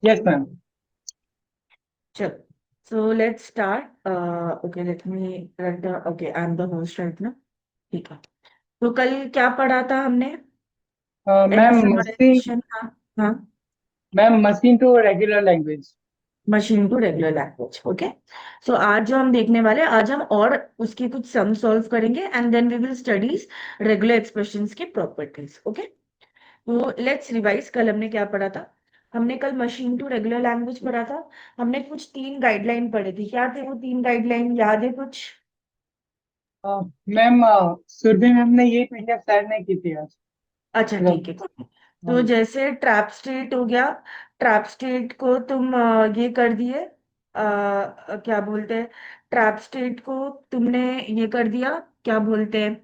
Yes, ma'am. Sure. So let's start. Okay, let me write the. Okay, I'm the host right now. ठीक है. तो कल क्या पढ़ा था हमने? Ma'am machine summarization. हाँ. हाँ. Ma'am machine to regular language. Machine to regular language. Okay. So आज जो हम देखने वाले हैं, आज हम और उसके कुछ सम सॉल्व करेंगे and then we will studies regular expressions की प्रॉपर्टीज. ओके. तो लेट्स रिवाइज. कल हमने क्या पढ़ा था? हमने कल मशीन टू रेगुलर लैंग्वेज पढ़ा था. हमने कुछ तीन गाइडलाइन पढ़ी थी. क्या थे वो तीन गाइडलाइन? याद है कुछ? मैम सुरभि मैम ने ये पीडीएफ शेयर नहीं की थी आज। अच्छा, मतलब ठीक है. हाँ तो जी। जैसे ट्रैप स्टेट हो गया. ट्रैप स्टेट को तुम ये कर दिए. क्या बोलते हैं? ट्रैप स्टेट को तुमने ये कर दिया. क्या बोलते हैं?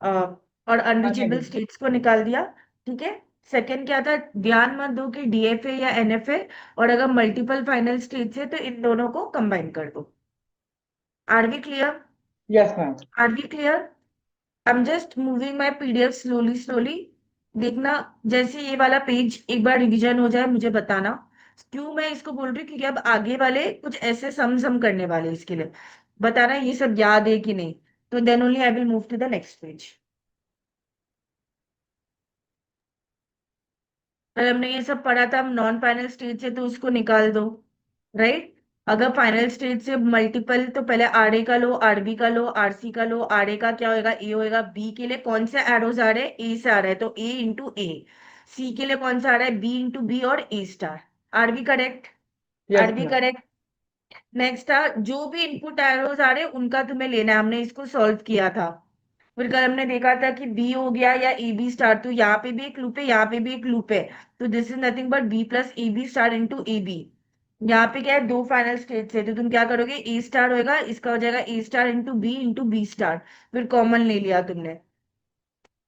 और आने अनरीचेबल दीजिए। स्टेट्स को निकाल दिया. ठीक है. सेकंड क्या था? ध्यान मत दो कि डीएफए या एनएफए, और अगर मल्टीपल फाइनल स्टेट्स है तो इन दोनों को कंबाइन कर दो. Are we clear? Yes ma'am. Are we clear? I am just moving my PDF slowly slowly. देखना. जैसे ये वाला पेज एक बार रिवीजन हो जाए मुझे बताना. क्यों मैं इसको बोल रही हूँ? क्योंकि अब आगे वाले कुछ ऐसे सम करने वाले हैं. इसके लिए बताना ये सब याद है कि नहीं. तो then only I will move to the next page. अगर हमने ये सब पढ़ा था, हम नॉन फाइनल स्टेज से तो उसको निकाल दो. राइट. अगर फाइनल स्टेज से मल्टीपल, तो पहले आर ए का लो, आर बी का लो, आर सी का लो. आर ए का क्या होएगा? ए होएगा. बी के लिए कौन से एरोज आ रहे हैं? ए से आ रहा है तो ए इंटू ए. सी के लिए कौन सा आ रहा है? बी इंटू बी और A star. Are we correct? Yes are we ma'am. Correct. Next था, जो भी इनपुट एरोज आ रहे हैं उनका तुम्हें लेना है. हमने इसको सॉल्व किया था. फिर कल हमने देखा था कि बी हो गया या ए बी स्टार, तो यहाँ पे भी एक लूप है, यहाँ पे भी एक लूप है. तो this is nothing but B plus A B star into A B. यहाँ पे क्या है? दो फाइनल स्टेट्स है तो तुम क्या करोगे? ए स्टार होएगा, इसका हो जाएगा ए स्टार इंटू बी स्टार. फिर कॉमन ले लिया तुमने.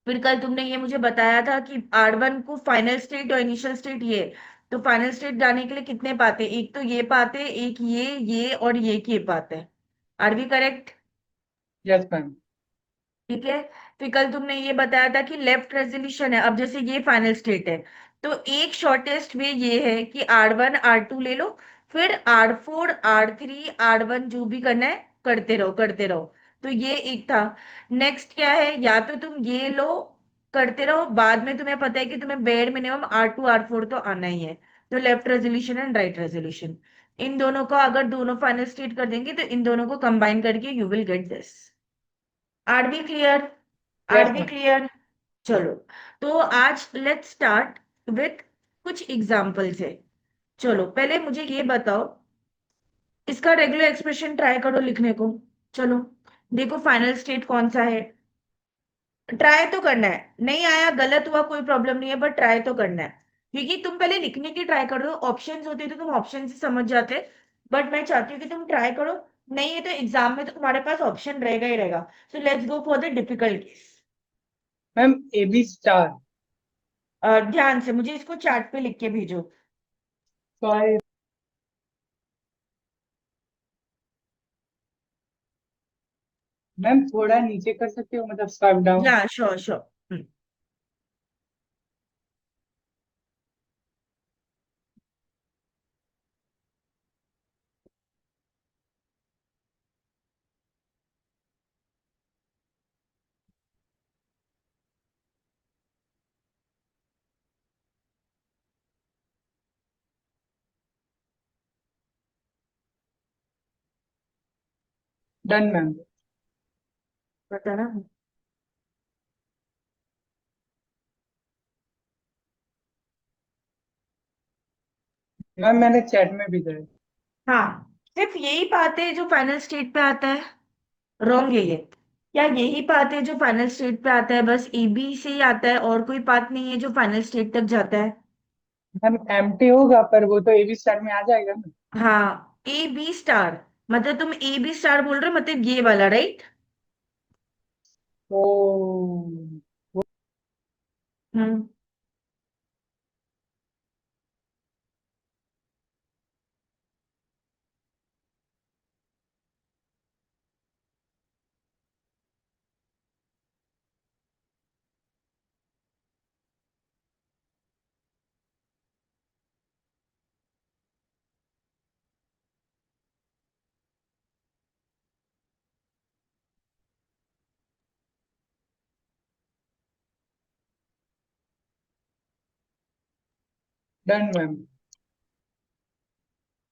फिर कल तुमने ये मुझे बताया था कि आर वन को फाइनल स्टेट और इनिशियल स्टेट ये. तो फाइनल स्टेट जाने के लिए कितने पाते? एक तो ये पाते, एक ये और ये पाते. Are we correct? Yes ma'am. ठीक है. फिर कल तुमने ये बताया था कि लेफ्ट रेजोल्यूशन है. अब जैसे ये फाइनल स्टेट है, तो एक शॉर्टेस्ट वे ये है कि आर वन आर टू ले लो. फिर R four R three R one जो भी करना है करते रहो करते रहो. तो ये एक था. नेक्स्ट क्या है? या तो तुम ये लो, करते रहो, बाद में तुम्हें पता है कि तुम्हें bare minimum R two R four तो आना ही है. तो left resolution and right resolution, इन दोनों को अगर दोनों फाइनल स्टेट कर देंगे तो इन दोनों को कंबाइन करके you will get this. Are we clear? Yes are we ma'am. Clear? चलो. तो आज लेट्स स्टार्ट विथ कुछ एग्जाम्पल से. चलो पहले मुझे ये बताओ, इसका रेगुलर एक्सप्रेशन ट्राई करो लिखने को. चलो. देखो फाइनल स्टेट कौन सा है. ट्राई तो करना है. नहीं आया, गलत हुआ, कोई प्रॉब्लम नहीं है, बट ट्राई तो करना है. क्योंकि तुम पहले लिखने की ट्राई कर दो. ऑप्शंस होते तो तुम ऑप्शन से समझ जाते. बट मैं चाहती हूँ कि तुम ट्राई करो. नहीं है तो एग्जाम में तो तुम्हारे पास ऑप्शन रहेगा ही रहेगा. So let's go for the difficult case. Ma'am A B star. ध्यान से मुझे इसको चार्ट पे लिख के भेजो. सॉरी मैम, थोड़ा नीचे कर सकते हो, मतलब स्वाइप डाउन। या श्योर श्योर. Done ma'am. बताना. मैम मैंने चैट में भी दिया। हाँ. सिर्फ यही बात है जो फाइनल स्टेट पे आता है. रॉन्ग है ये. क्या यही बात है जो फाइनल स्टेट पे आता है? बस ए बी से ही आता है और कोई बात नहीं है जो फाइनल स्टेट तक जाता है? मैम एम्प्टी होगा पर वो तो ए बी स्टार में आ जाएगा ना। हाँ, ए बी स्टार. मतलब तुम ए बी स्टार बोल रहे हो, मतलब ये वाला, राइट? तो hmm. Done ma'am.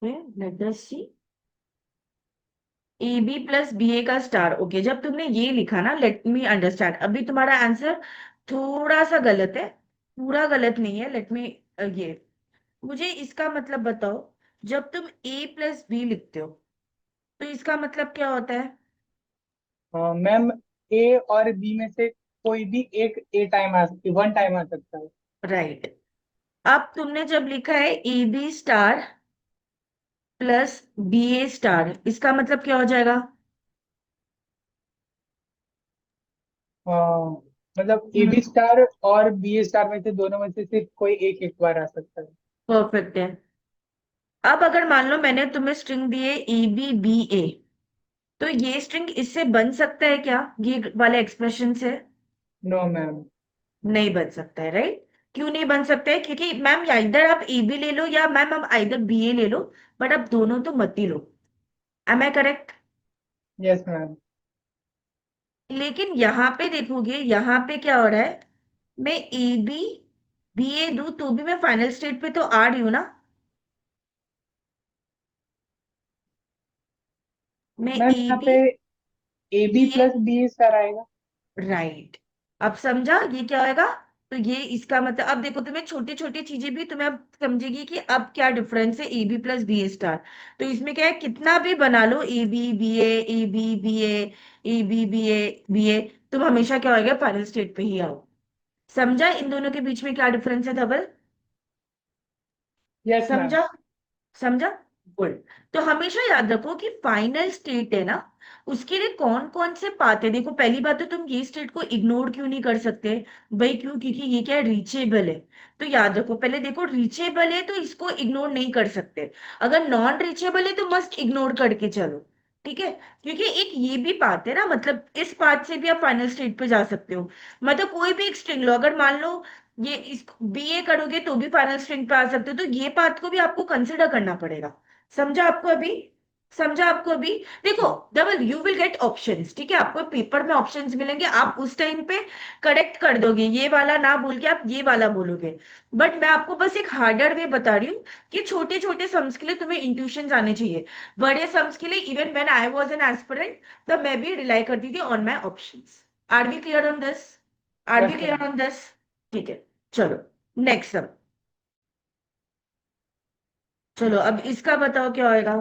Let us see. A B plus B A का स्टार। ओके, जब तुमने ये लिखा ना, लेट मी अंडरस्टैंड, अभी तुम्हारा आंसर थोड़ा सा गलत है, पूरा गलत नहीं है। लेट मी ये मुझे इसका मतलब बताओ। जब तुम ए प्लस बी लिखते हो तो इसका मतलब क्या होता है? मैम, ए और बी में से कोई भी एक ए टाइम आ सकती, वन टाइम आ सकता है। राइट। अब तुमने जब लिखा है A B star plus B A star, इसका मतलब क्या हो जाएगा? मतलब ए बी हम्म। स्टार और बी ए स्टार में से दोनों में से सिर्फ कोई एक एक बार आ सकता है। परफेक्ट है। अब अगर मान लो मैंने तुम्हें स्ट्रिंग दी है ए बी बी ए, तो ये स्ट्रिंग इससे बन सकता है क्या, ये वाले एक्सप्रेशन से? No ma'am. नहीं बन सकता है, राइट? क्यों नहीं बन सकता है? क्योंकि मैम या इधर आप ए बी ले लो या मैम आप इधर बी ए ले लो, बट आप दोनों तो मत ही लो। Am I correct? Yes ma'am. लेकिन यहाँ पे देखोगे, यहाँ पे क्या हो रहा है, मैं ए बी बी ए दू तो भी मैं फाइनल स्टेट पे तो आ रही हूँ ना। मैं मैम ए यहाँ पे B A B B A, plus B A star आएगा। राइट। अब समझा ये क्या होएगा? तो ये इसका मतलब, अब देखो तुम्हें छोटी छोटी चीजें भी तुम्हें अब समझेगी कि अब क्या डिफरेंस है A B plus B A star. तो इसमें क्या है, कितना भी बना लो A B B A B B A B B B A, तुम हमेशा क्या होएगा, फाइनल स्टेट पे ही आओ। समझा इन दोनों के बीच में क्या डिफरेंस है, धवल? Yes ma'am. समझा? समझा? गुड। तो हमेशा याद रखो कि फाइनल स्टेट है ना, उसके लिए कौन कौन से पाथ है। देखो पहली बात तो तुम ये स्टेट को इग्नोर क्यों नहीं कर सकते भाई? क्यों? क्योंकि ये क्या है, रीचेबल है। तो याद रखो, पहले देखो रीचेबल है तो इसको इग्नोर नहीं कर सकते। अगर नॉन रीचेबल है तो मस्ट इग्नोर करके चलो। ठीक है? क्योंकि एक ये भी पाथ है ना, मतलब इस पाथ से भी आप फाइनल स्टेट पे जा सकते हो। मतलब कोई भी एक स्ट्रिंग लो, अगर मान लो ये इस बीए करोगे तो भी फाइनल स्ट्रिंग पे आ सकते हो, तो ये पाथ को भी आपको कंसिडर करना पड़ेगा। समझा आपको अभी? समझा आपको अभी? देखो double, you will gate options, ठीक है? आपको पेपर में ऑप्शंस मिलेंगे, आप उस टाइम पे करेक्ट कर दोगे, ये वाला ना बोल के आप ये वाला बोलोगे। बट मैं आपको बस एक हार्डर वे बता रही हूँ कि छोटे छोटे सम्स के लिए तुम्हें इंट्यूशन आने चाहिए। बड़े सम्स के लिए even when I was an aspirant, तब मैं भी रिलाई करती थी on my options. Are we clear on this? Are we yes clear ma'am. On this? ठीक है। चलो नेक्स्ट सम। चलो अब इसका बताओ क्या होएगा।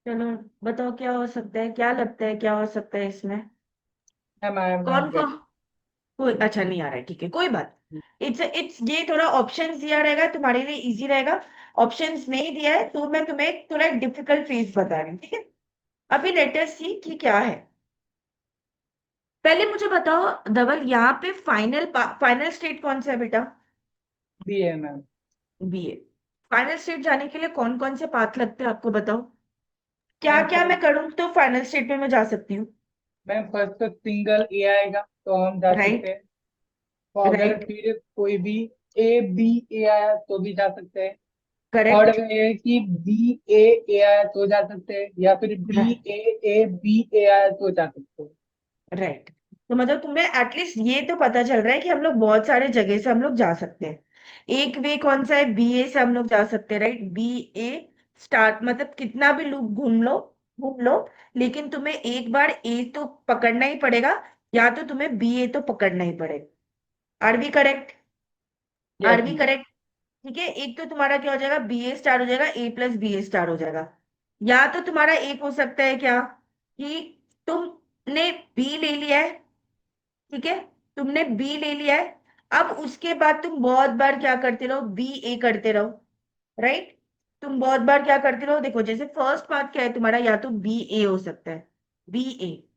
चलो बताओ क्या हो सकता है, क्या लगता है क्या हो सकता है इसमें? मैम आई एम नॉट कौन कौन? गेटिंग। कोई अच्छा नहीं आ रहा है, ठीक है, कोई बात। इट्स ये थोड़ा ऑप्शंस दिया रहेगा तुम्हारे लिए इजी रहेगा। ऑप्शंस नहीं दिया है तो मैं तुम्हें थोड़ा डिफिकल्ट फेज बता रही हूँ, ठीक है। अभी लेट अस सी कि क्या है। पहले मुझे बताओ धवल, यहाँ पे फाइनल स्टेट कौन सा है बेटा? बी है मैम। बीए। फाइनल स्टेट जाने के लिए कौन कौन से पाथ लगते हैं आपको बताओ। क्या मैम क्या मैं फर्स्ट करूँ तो फाइनल स्टेट में मैं जा सकती हूँ? मैम फर्स्ट तो सिंगल ए आएगा तो हम जा सकते राइट। हैं। तो अगर राइट। फिर कोई भी ए बी ए आया तो भी जा सकते हैं। Third correct. में ये है कि बी ए ए आया तो जा सकते हैं, या फिर बी ए बी ए आया तो जा सकते हैं। राइट। तो मतलब तुम्हें एटलीस्ट ये तो पता चल रहा है कि हम लोग बहुत सारे जगह से हम लोग जा सकते हैं। एक वे कौन सा है? बीए से हम लोग जा सकते हैं, राइट। बी ए स्टार्ट मतलब कितना भी लूप घूम लो, लेकिन तुम्हें एक बार ए तो पकड़ना ही पड़ेगा, या तो तुम्हें बी ए तो पकड़ना ही पड़ेगा। Are we correct? Yes are we ma'am. Correct. ठीक है, एक तो तुम्हारा क्या हो जाएगा, बी ए स्टार हो जाएगा, ए प्लस बी ए स्टार हो जाएगा। या तो तुम्हारा एक हो सकता है क्या कि तुमने बी ले लिया है, ठीक है, तुमने बी ले लिया है, अब उसके बाद तुम बहुत बार क्या करते रहो, बी ए करते रहो, राइट। तुम बहुत बार क्या करते रहो, देखो जैसे फर्स्ट पार्ट क्या है तुम्हारा, या तो बी ए हो सकता है, बी ए।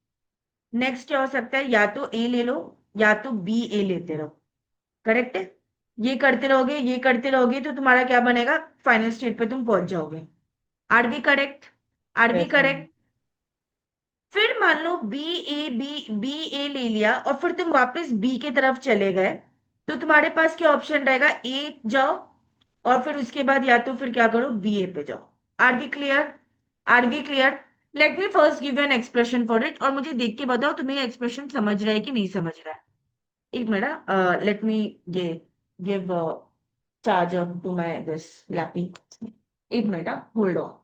नेक्स्ट क्या हो सकता है, या तो ए ले लो, या तो बी ए लेते रहो, करेक्ट है। ये करते रहोगे तो तुम्हारा क्या बनेगा, फाइनल स्टेट पे तुम पहुंच जाओगे। Are we correct? Are we yes ma'am. Correct. फिर मान लो बी ए ले लिया और फिर तुम वापस बी की तरफ चले गए, तो तुम्हारे पास क्या ऑप्शन रहेगा, ए जाओ और फिर उसके बाद या तो फिर क्या करो, बी ए पे जाओ। Are we clear? Are we clear. Let me first give you an expression for it, और मुझे देख के बताओ तुम्हें एक्सप्रेशन समझ रहा है कि नहीं समझ रहा है। एक मिनट, लेट मी ये give charger to my this lappy. एक minute, hold on.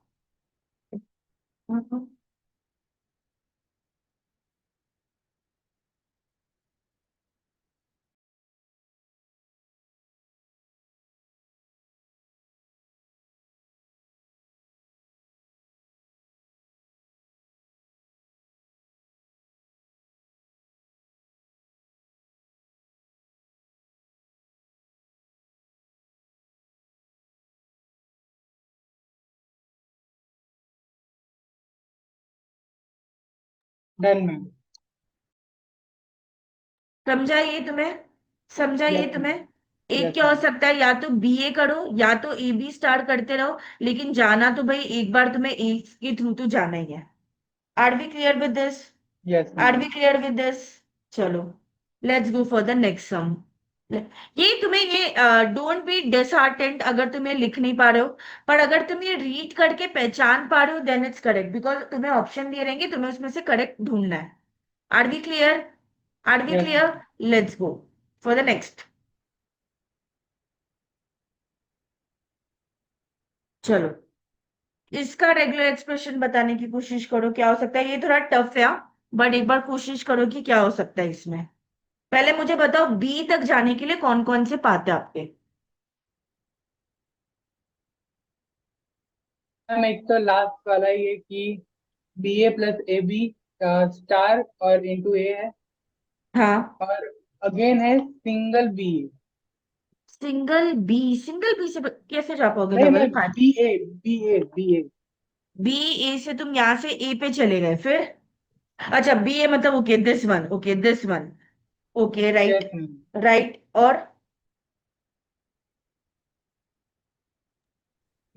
Done ma'am. समझा ये तुम्हें? समझा ये यस मैम। तुम्हें? एक यस क्या हो मैम। सकता है, या तो बी ए करो या तो ए बी स्टार करते रहो, लेकिन जाना तो भाई एक बार तुम्हें ए के थ्रू तो जाना ही है। Are we clear with this? Yes are ma'am. We clear with this? चलो, let's go for the next sum. ये तुम्हें ये डोंट बी डिसहार्टेंड अगर तुम ये लिख नहीं पा रहे हो, पर अगर तुम ये रीड करके पहचान पा रहे हो देन इट्स करेक्ट, बिकॉज तुम्हें ऑप्शन दिए रहेंगे, तुम्हें उसमें से करेक्ट ढूंढना है। Are we clear? Are we yes clear? Ma'am. Let's go for the next. चलो, इसका रेगुलर एक्सप्रेशन बताने की कोशिश करो, क्या हो सकता है। ये थोड़ा टफ है, बट एक बार कोशिश करो कि क्या हो सकता है इसमें। पहले मुझे बताओ बी तक जाने के लिए कौन कौन से पाथ है आपके? मैम एक तो लास्ट वाला ये है कि B A plus A B star और इंटू ए है। हाँ। और अगेन है single B. Single B? Single B से कैसे जा पाओगे नहीं Dhaval? Ma'am, B A B A B A. B A से तुम यहाँ से ए पे चले गए फिर? अच्छा, बी ए मतलब okay this one, okay this one, okay right. Yes ma'am. Right, और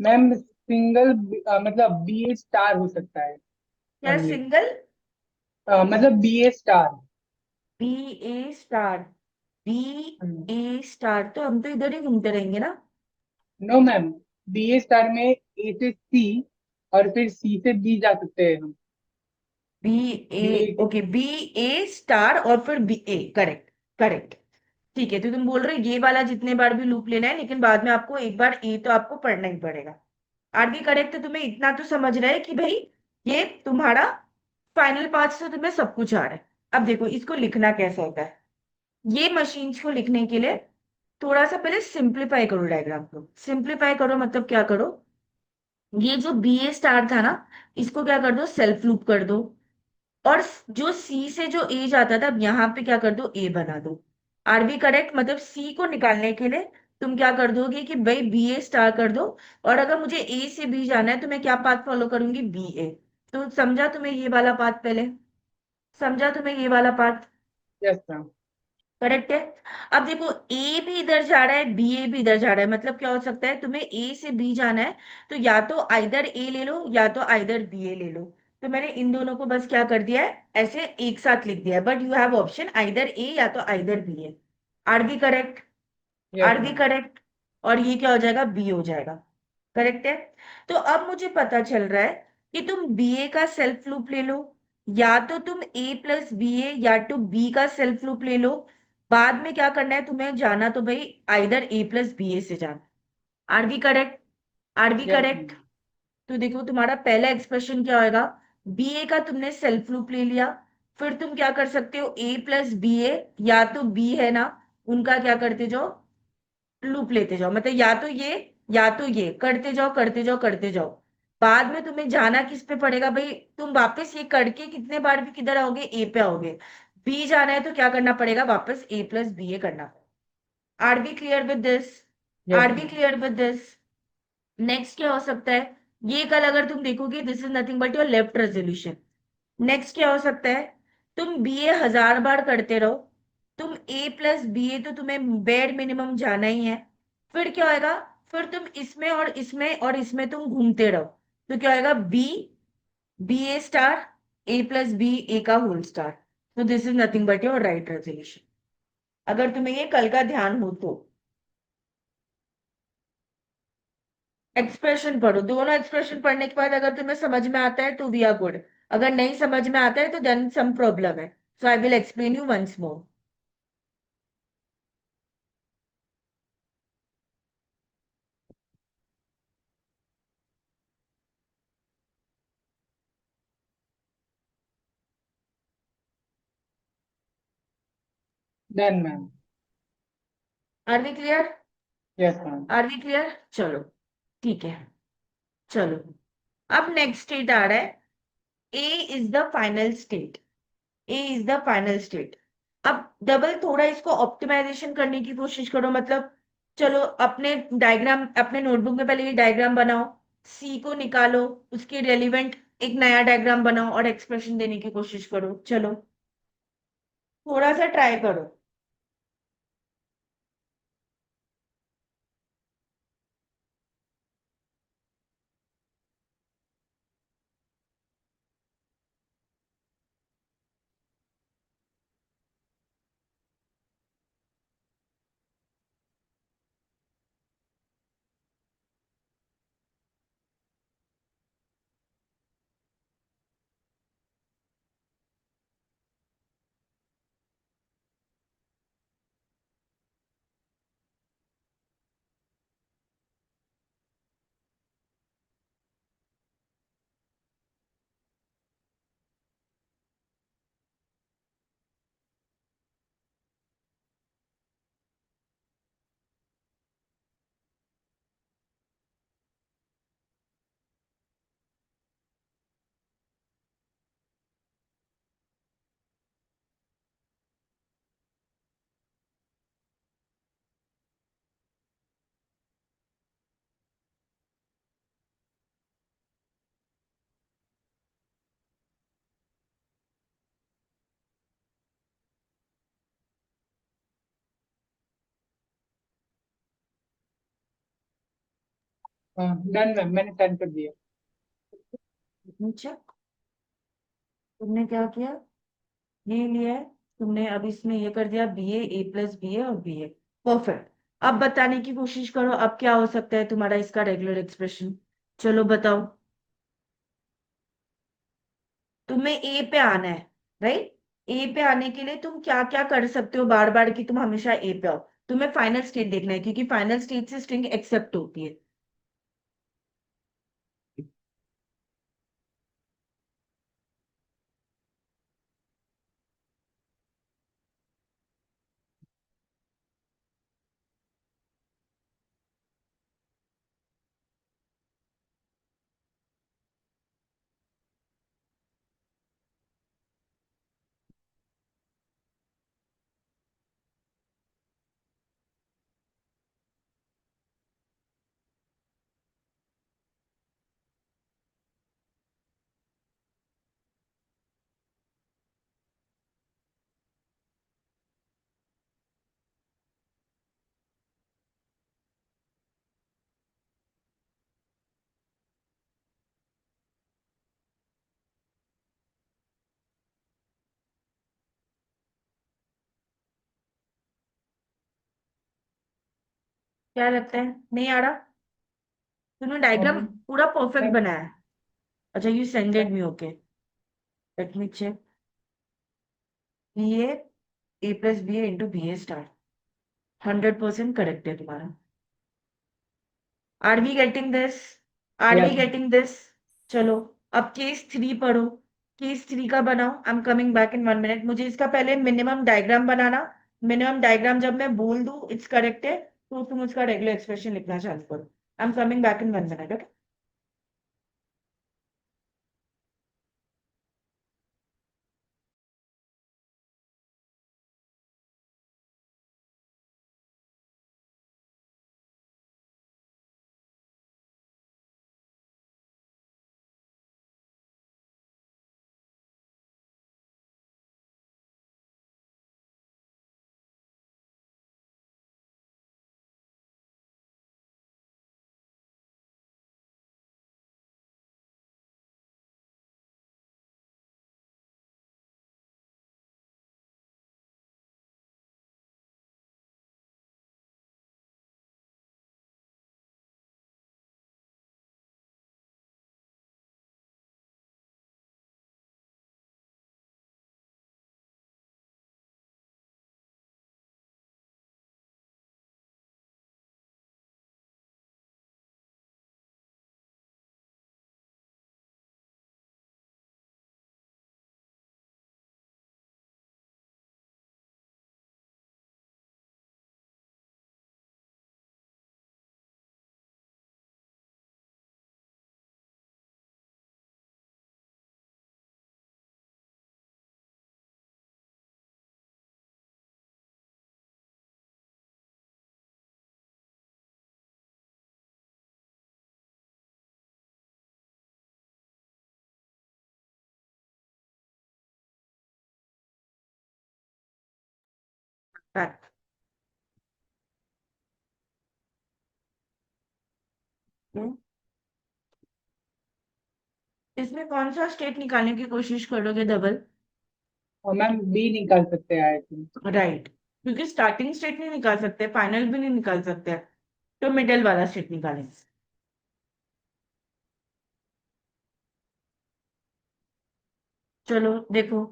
मैम सिंगल मतलब बी ए स्टार हो सकता है क्या ओनली। सिंगल? मतलब B A star. B A star? B A star तो हम तो इधर ही घूमते रहेंगे ना। No ma'am, B A star में ए से सी और फिर सी से बी जा सकते हैं हम। बी ए, बी ए के। ओके, बी ए स्टार और फिर बी ए, करेक्ट। करेक्ट। ठीक है, तो तुम बोल रहे हो ये वाला जितने बार भी लूप लेना है, लेकिन बाद में आपको एक बार ए तो आपको पढ़ना ही पड़ेगा। आर बी करेक्ट, तो तुम्हें इतना तो समझ रहा है कि भाई ये तुम्हारा फाइनल पार्ट से तुम्हें सब कुछ आ रहा है। अब देखो इसको लिखना कैसा होता है। ये मशीन्स को लिखने के लिए थोड़ा सा पहले सिंप्लीफाई करो डायग्राम को। सिंप्लीफाई करो मतलब क्या करो, ये जो बी ए स्टार था ना, इसको क्या कर दो, सेल्फ लूप कर दो। और जो सी से जो ए जाता था, अब यहाँ पे क्या कर दो, ए बना दो। Are we correct? मतलब सी को निकालने के लिए तुम क्या कर दोगे कि भाई बी ए स्टार कर दो, और अगर मुझे ए से बी जाना है तो मैं क्या पाथ फॉलो करूंगी, बी ए। तो समझा तुम्हें ये वाला पाथ पहले? समझा तुम्हें ये वाला पाथ? Yes ma'am. करेक्ट है। अब देखो, ए भी इधर जा रहा है, बी ए भी इधर जा रहा है, मतलब क्या हो सकता है, तुम्हें ए से बी जाना है तो या तो आइदर ए ले लो या तो आइदर बी ए ले लो। तो मैंने इन दोनों को बस क्या कर दिया है, ऐसे एक साथ लिख दिया है, but you have option either A या तो either B A. Are we correct? Yes are we ma'am. Correct. और ये क्या हो जाएगा, बी हो जाएगा। करेक्ट है। तो अब मुझे पता चल रहा है कि तुम बी ए का सेल्फ लूप ले लो, या तो तुम ए प्लस बी ए या तो बी का सेल्फ लूप ले लो। बाद में क्या करना है तुम्हें, जाना तो भाई either A plus B A से जाना। Are we correct? Are we yes correct. Ma'am. तो देखो तुम्हारा पहला एक्सप्रेशन क्या होगा, बी ए का तुमने सेल्फ लूप ले लिया, फिर तुम क्या कर सकते हो, ए प्लस बी ए या तो बी है ना, उनका क्या करते जाओ, लूप लेते जाओ, मतलब या तो ये या तो ये करते जाओ करते जाओ करते जाओ। बाद में तुम्हें जाना किस पे पड़ेगा भाई, तुम वापस ये करके कितने बार भी किधर आओगे, ए पे आओगे। बी जाना है तो क्या करना पड़ेगा, वापस ए प्लस बी ए करना। Are we clear with this? Yes are we ma'am. Clear with this? Next क्या हो सकता है, ये कल अगर तुम देखोगे, this is nothing but your left resolution. Next क्या हो सकता है, तुम बी ए 1000 बार करते रहो, तुम ए प्लस बी ए तो तुम्हें बेड मिनिमम जाना ही है। फिर क्या होएगा, फिर तुम इसमें और इसमें और इसमें तुम घूमते रहो, तो क्या होएगा, B B A star A plus B A का होल स्टार। तो this is nothing but your right resolution, अगर तुम्हें ये कल का ध्यान हो तो। एक्सप्रेशन पढ़ो, दोनों एक्सप्रेशन पढ़ने के बाद अगर तुम्हें समझ में आता है तो वी आर गुड, अगर नहीं समझ में आता है तो देन सम प्रॉब्लम है। So I will explain you once more. Done ma'am. Are we clear? Yes ma'am. Are we clear? चलो ठीक है। चलो, अब नेक्स्ट स्टेट आ रहा है, A is the final state. A is the final state. अब डबल थोड़ा इसको ऑप्टिमाइजेशन करने की कोशिश करो, मतलब चलो अपने डायग्राम, अपने नोटबुक में पहले ये डायग्राम बनाओ, सी को निकालो, उसके रेलिवेंट एक नया डायग्राम बनाओ और एक्सप्रेशन देने की कोशिश करो। चलो थोड़ा सा ट्राई करो। डन मैम, मैंने सेंड कर दिया। अच्छा, तुमने क्या किया, ये लिया है तुमने, अब इसमें ये कर दिया, बी ए प्लस बी ए और बी ए। परफेक्ट। अब बताने की कोशिश करो, अब क्या हो सकता है तुम्हारा इसका रेगुलर एक्सप्रेशन। चलो बताओ। तुम्हें ए पे आना है, राइट? ए पे आने के लिए तुम क्या क्या कर सकते हो, बार बार कि तुम हमेशा ए पे आओ। तुम्हें फाइनल स्टेट देखना है, क्योंकि फाइनल स्टेट से स्ट्रिंग एक्सेप्ट होती है। क्या लगता है, नहीं आ रहा? तूने डायग्राम मैम पूरा परफेक्ट मैम बनाया है। अच्छा, you sended me, okay, let me check. B A plus B A into B A star, 100% correct है तुम्हारा। Are we getting this? Are we yes. Getting this? चलो, अब केस 3 पढ़ो। Case 3 का बनाओ। I am coming back in 1 minute. मुझे इसका पहले मिनिमम डायग्राम बनाना। मिनिमम डायग्राम जब मैं बोल दूं इट्स करेक्ट है, तो तुम उसका रेगुलर एक्सप्रेशन लिखना चालू करो। आई am coming back in 1 minute, okay? Back. इसमें कौन सा स्टेट निकालने की कोशिश करोगे, डबल? और मैम बी निकाल सकते हैं आई थिंक। राइट, क्योंकि स्टार्टिंग स्टेट नहीं निकाल सकते, फाइनल भी नहीं निकाल सकते, तो मिडिल वाला स्टेट निकालेंगे। चलो देखो।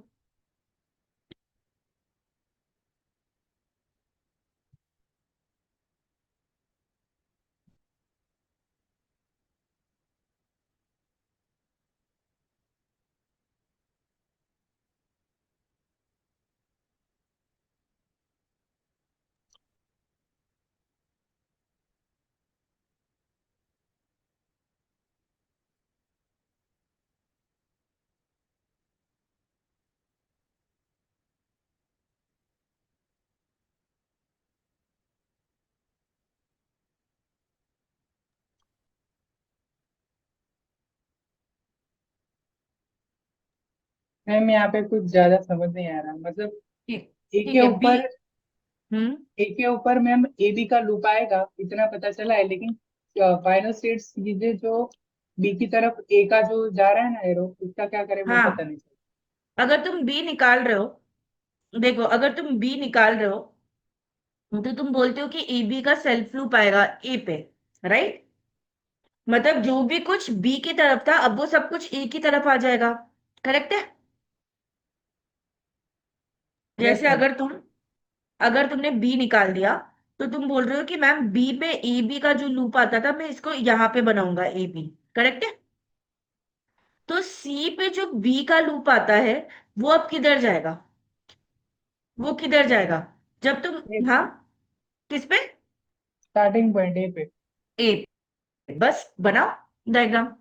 मैम यहाँ पे कुछ ज्यादा समझ नहीं आ रहा, मतलब ठीक, ए के ठीक है, बी। ऊपर हम्म। ए के ऊपर मैम ए बी का लूप आएगा इतना पता चला है, लेकिन फाइनल स्टेट सीधे जो बी की तरफ ए का जो जा रहा है ना एरो, उसका क्या करे वो पता हाँ, नहीं चला। अगर तुम बी निकाल रहे हो, देखो, अगर तुम बी निकाल रहे हो तो तुम बोलते हो कि ए बी का सेल्फ लूप आएगा ए पे, राइट? मतलब जो भी कुछ बी की तरफ था, अब वो सब कुछ ए की तरफ आ जाएगा। करेक्ट है? यस जैसे मैम। अगर तुमने बी निकाल दिया, तो तुम बोल रहे हो कि मैम बी पे ए बी का जो लूप आता था, मैं इसको यहाँ पे बनाऊंगा ए बी। करेक्ट है? तो सी पे जो बी का लूप आता है, वो अब किधर जाएगा? वो किधर जाएगा जब तुम, हाँ, किस पे? स्टार्टिंग पॉइंट ए पे। ए पे। बस बनाओ डायग्राम।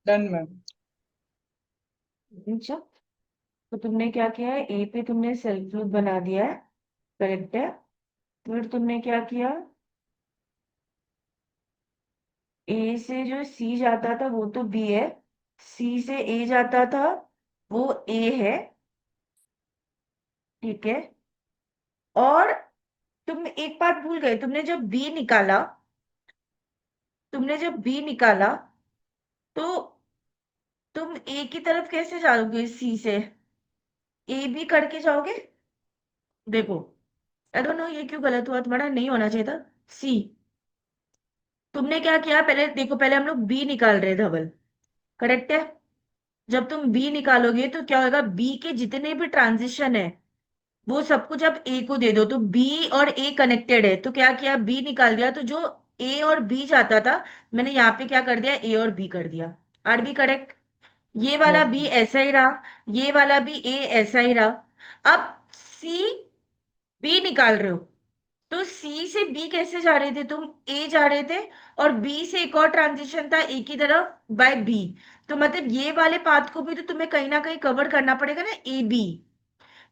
Done ma'am. अच्छा, तो तुमने क्या किया है, ए पे तुमने सेल्फ लूप बना दिया है, करेक्ट है। फिर तुमने क्या किया, ए से जो सी जाता था वो तो बी है, सी से ए जाता था वो ए है, ठीक है। और तुम एक बात भूल गए, तुमने जब बी निकाला तो तुम ए की तरफ कैसे जाओगे, सी से ए बी करके जाओगे। देखो, आई डोंट नो ये क्यों गलत हुआ तुम्हारा, नहीं होना चाहिए था। सी, तुमने क्या किया, पहले देखो, पहले हम लोग बी निकाल रहे थे धवल, करेक्ट है। जब तुम बी निकालोगे तो क्या होगा, बी के जितने भी ट्रांजिशन है वो सब कुछ अब ए को दे दो, तो बी और ए कनेक्टेड है, तो क्या किया, बी निकाल दिया, तो जो ए और बी चाहता था मैंने यहाँ पे क्या कर दिया, ए और बी कर दिया। Are we correct. ये वाला यस बी मैम। ऐसा ही रहा, ये वाला भी ए ऐसा ही रहा। अब सी बी निकाल रहे हो, तो सी से बी कैसे जा रहे थे तुम, ए जा रहे थे, और बी से एक और ट्रांजिशन था ए की तरफ बाय बी, तो मतलब ये वाले पाथ को भी तो तुम्हें कहीं ना कहीं कवर करना पड़ेगा ना, ए बी।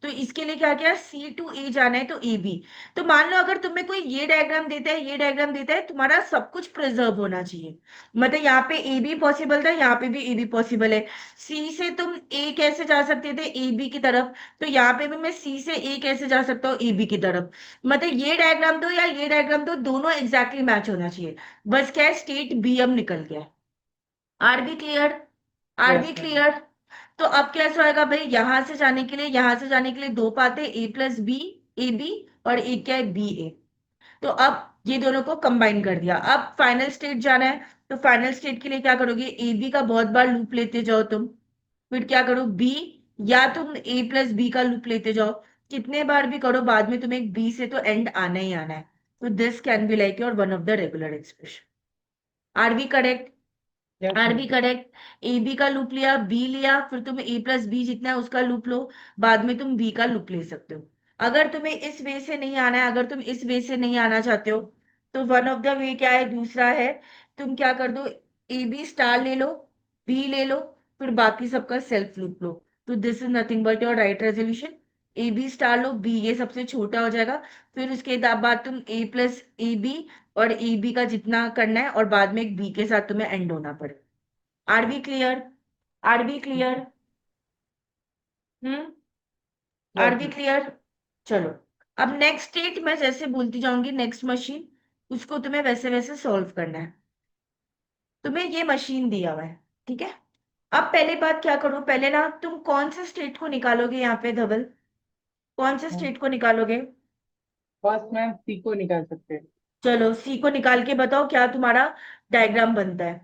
तो इसके लिए क्या किया, सी टू ए जाना है तो ए बी। तो मान लो अगर तुम्हें कोई ये डायग्राम देता है, ये डायग्राम देता है, तुम्हारा सब कुछ प्रिजर्व होना चाहिए। मतलब यहाँ पे ए बी पॉसिबल था, यहाँ पे भी ए बी पॉसिबल है। सी से तुम ए कैसे जा सकते थे, ए बी की तरफ, तो यहाँ पे भी मैं सी से ए कैसे जा सकता हूँ, ए बी की तरफ। मतलब ये डायग्राम दो या ये डायग्राम दो, दोनों एग्जैक्टली मैच होना चाहिए। बस क्या है, स्टेट बी अब निकल गया है। Are we clear, are yes B ma'am. Clear. तो अब कैसे होएगा भाई, यहां से जाने के लिए, यहां से जाने के लिए दो पाते, ए प्लस बी, ए बी, और एक क्या है, बी ए। तो अब ये दोनों को कंबाइन कर दिया, अब फाइनल स्टेट जाना है। तो फाइनल स्टेट के लिए क्या करोगे, ए बी का बहुत बार लूप लेते जाओ तुम, फिर क्या करो बी, या तुम ए प्लस बी का लूप लेते जाओ, कितने बार भी करो बाद में तुम्हें बी से तो एंड आना ही आना है। तो this can be like your one of the regular expression. Are we correct, yes are we ma'am. Correct. A B का लूप लिया, बी लिया, फिर तुम ए प्लस बी जितना है उसका लूप लो, बाद में तुम बी का लूप ले सकते हो। अगर तुम्हें इस वे से नहीं आना है, अगर तुम इस वे से नहीं आना चाहते हो, तो वन ऑफ द वे क्या है, दूसरा है, तुम क्या कर दो, ए बी स्टार ले लो, बी ले लो, फिर बाकी सबका सेल्फ लूप लो। तो this is nothing but your right resolution. A B star लो, बी ये सबसे छोटा हो जाएगा, फिर उसके बाद तुम ए प्लस ए बी और ए बी का जितना करना है, और बाद में एक बी के साथ तुम्हें एंड होना पड़ेगा। Are we clear, are we clear. Hmm, are yes B ma'am. Clear. चलो, अब नेक्स्ट स्टेट मैं जैसे बोलती जाऊंगी, नेक्स्ट मशीन, उसको तुम्हें वैसे वैसे सॉल्व करना है। तुम्हें ये मशीन दिया हुआ है, ठीक है। अब पहले बात क्या करो, पहले ना तुम कौन से स्टेट को निकालोगे यहाँ पे धवल, कौन से स्टेट को निकालोगे। फर्स्ट मैम सी को निकाल सकते हैं। चलो सी को निकाल के बताओ क्या तुम्हारा डायग्राम बनता है।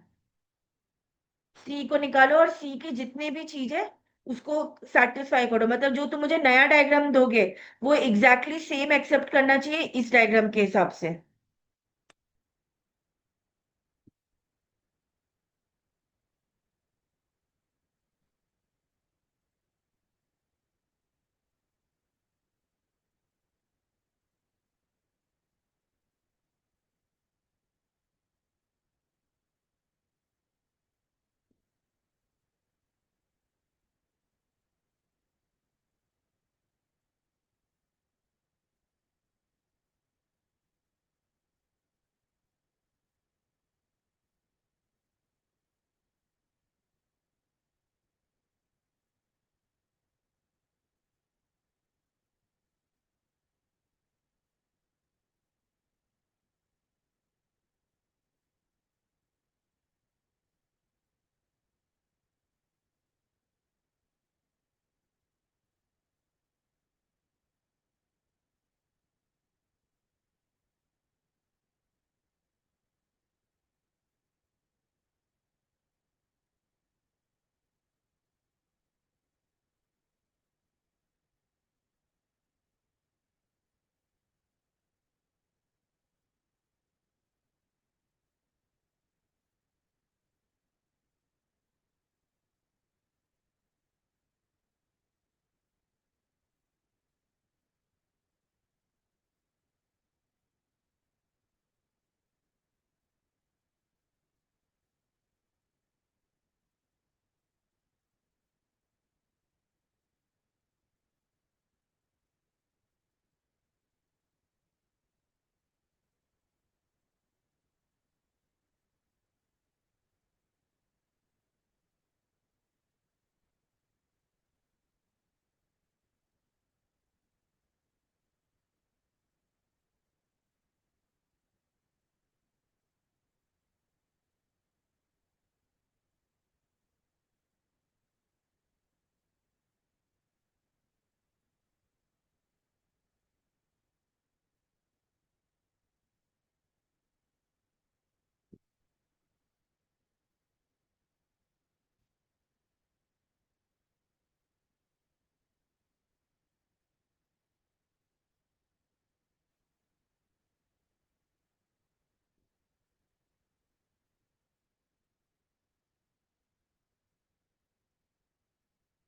सी को निकालो, और सी की जितनी भी चीज है उसको सेटिस्फाई करो, मतलब जो तुम मुझे नया डायग्राम दोगे वो एग्जैक्टली सेम एक्सेप्ट करना चाहिए इस डायग्राम के हिसाब से।